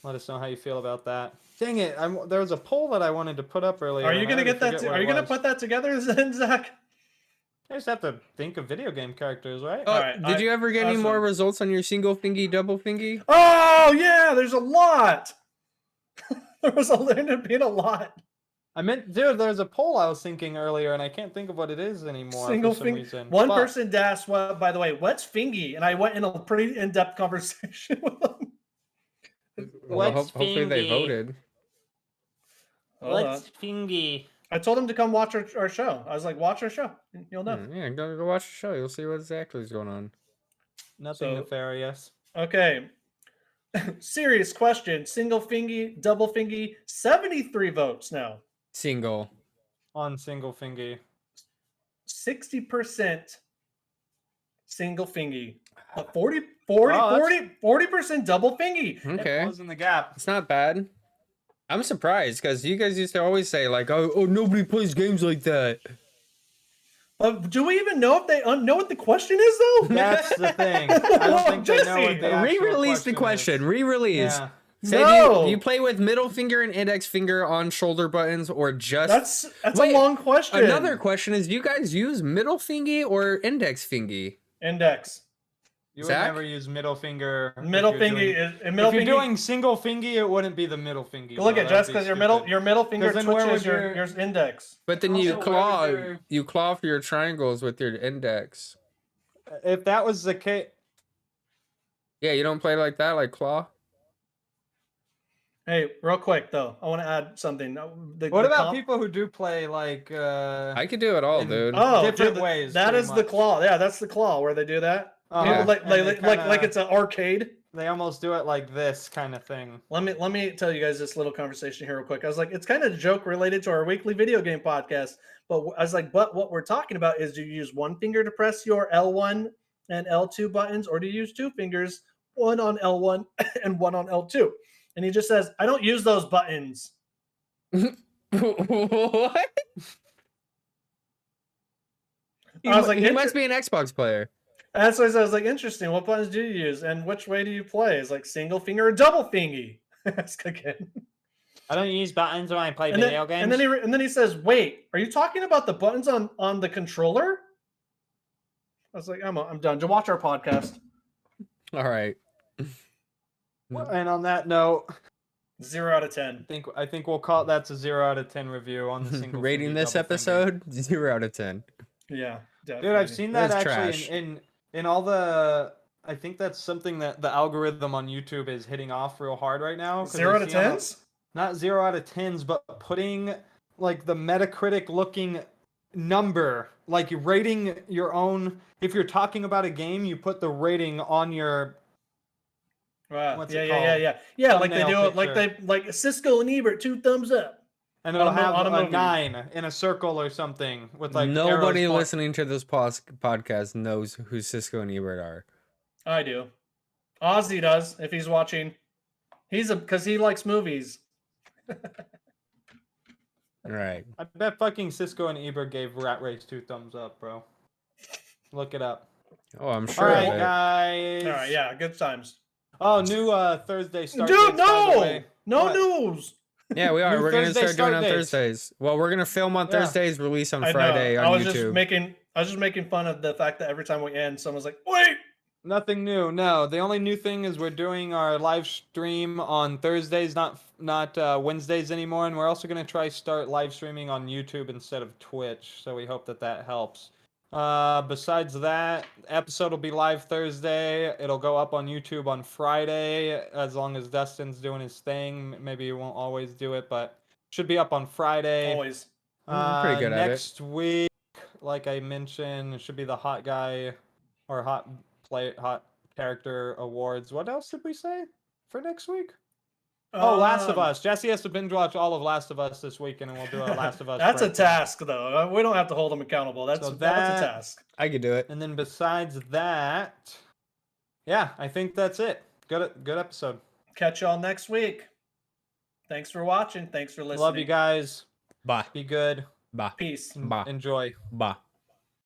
let us know how you feel about that. Dang it! There was a poll that I wanted to put up earlier. Are you and I gonna already get that? forget what Are it you gonna was. put that together, then, Zach? I just have to think of video game characters, right? Oh, Alright, did you ever get any more awesome. results on your single fingy, double fingy? Oh yeah, there's a lot. There ended up being a lot. I meant, dude, there's a poll I was thinking earlier, and I can't think of what it is anymore Single for some finger. reason. One Fuck. person asked, "Well, by the way, what's fingy?" And I went in a pretty in-depth conversation with them. Well, What's hopefully they fingy? voted. Hold on. fingy? I told him to come watch our show. I was like, "Watch our show, and you'll know." Yeah, go watch the show. You'll see what exactly is going on. Nothing So- nefarious. Okay. Serious question. Single fingy, double fingy, 73 votes now. Single. On single fingy. 60% single fingy. 40, Wow, that's- 40% double fingy. Okay. Closing the gap. It's not bad. I'm surprised because you guys used to always say like, oh, nobody plays games like that. Do we even know if they know what the question is, though? That's the thing. I don't think they know what Jesse, the actual Re-release the question. is. Re-release. Yeah. Say No. do you play with middle finger and index finger on shoulder buttons or just... That's Wait, a long question. Another question is, do you guys use middle fingy or index fingy? Index. You would Zach? never use middle finger. if Middle you're finger doing- is If middle you're finger. doing single fingy, it wouldn't be the middle finger. Look at Jess, because your middle finger 'Cause then where twitches would your index. But then you Also, where would claw, your- you claw for your triangles with your index. If that was the case, Yeah, you don't play like that, like Claw? Hey, real quick though, I want to add something. What about people who do play like I could do it all, in dude. different dude, ways? that pretty is the much. claw. Yeah, that's the claw where they do that. People Yeah. like And they like kinda- it's an arcade. They almost do it like this kind of thing. Let me tell you guys this little conversation here real quick. I was like, it's kind of a joke related to our weekly video game podcast, but I was like, but what we're talking about is, do you use one finger to press your L1 and L2 buttons, or do you use two fingers, one on L1 and one on L2? And he just says, I don't use those buttons. What? I was like, He must be an Xbox player. That's what I was like, interesting. What buttons do you use, and which way do you play? Is like single finger or double fingy? Ask again. I don't use buttons when I play And video then, games. and then he says, "Wait, are you talking about the buttons on the controller?" I was like, I'm done. To watch our podcast. All right. And on that note, 0 out of 10. I think we'll call that's a 0 out of 10 review on the single. Rating fingy this double finger. episode 0 out of 10. Yeah, definitely. Dude, I've seen that That's actually trash. in all the. I think that's something that the algorithm on YouTube is hitting off real hard right now. 0 out of 10s. Not 0 out of 10s, but putting like the Metacritic looking number, like rating your own. If you're talking about a game, you put the rating on your. Wow. What's Yeah, it yeah, called? yeah. Like they Thumbnail do it, like Cisco and Ebert, 2 thumbs up. And it'll On a have a movie. 9 in a circle or something with like Nobody arrows listening to this podcast knows who Cisco and Ebert are. I do. Ozzy does if he's watching. Because he likes movies. All right. I bet fucking Cisco and Ebert gave Rat Race 2 thumbs up, bro. Look it up. Oh, I'm All sure. right, of it. guys. All right, yeah, good times. Oh, new Thursday start. Dude, dates, by the no, way. no What? news. Yeah, we are. New We're gonna Thursday start doing start on dates. Thursdays. Well, we're gonna film on Yeah. Thursdays, release on I know. Friday I on was YouTube. just making fun of the fact that every time we end, someone's like, "Wait." Nothing new. No, the only new thing is we're doing our live stream on Thursdays, not Wednesdays anymore, and we're also gonna try start live streaming on YouTube instead of Twitch. So we hope that that helps. Besides that, episode will be live Thursday. It'll go up on YouTube on Friday, as long as Dustin's doing his thing. Maybe he won't always do it, but should be up on Friday. Always. I'm pretty good at it. Next week, like I mentioned, it should be the hot guy or hot character awards. What else did we say for next week? Oh, Last of Us. Jesse has to binge watch all of Last of Us this weekend, and we'll do a Last of Us. That's a breakdown. task, though. We don't have to hold them accountable. That's So that's a that- task. I could do it. And then besides that, yeah, I think that's it. Good episode. Catch y'all next week. Thanks for watching. Thanks for listening. Love you guys. Bye. Be good. Bye. Peace. Bye. Enjoy. Bye.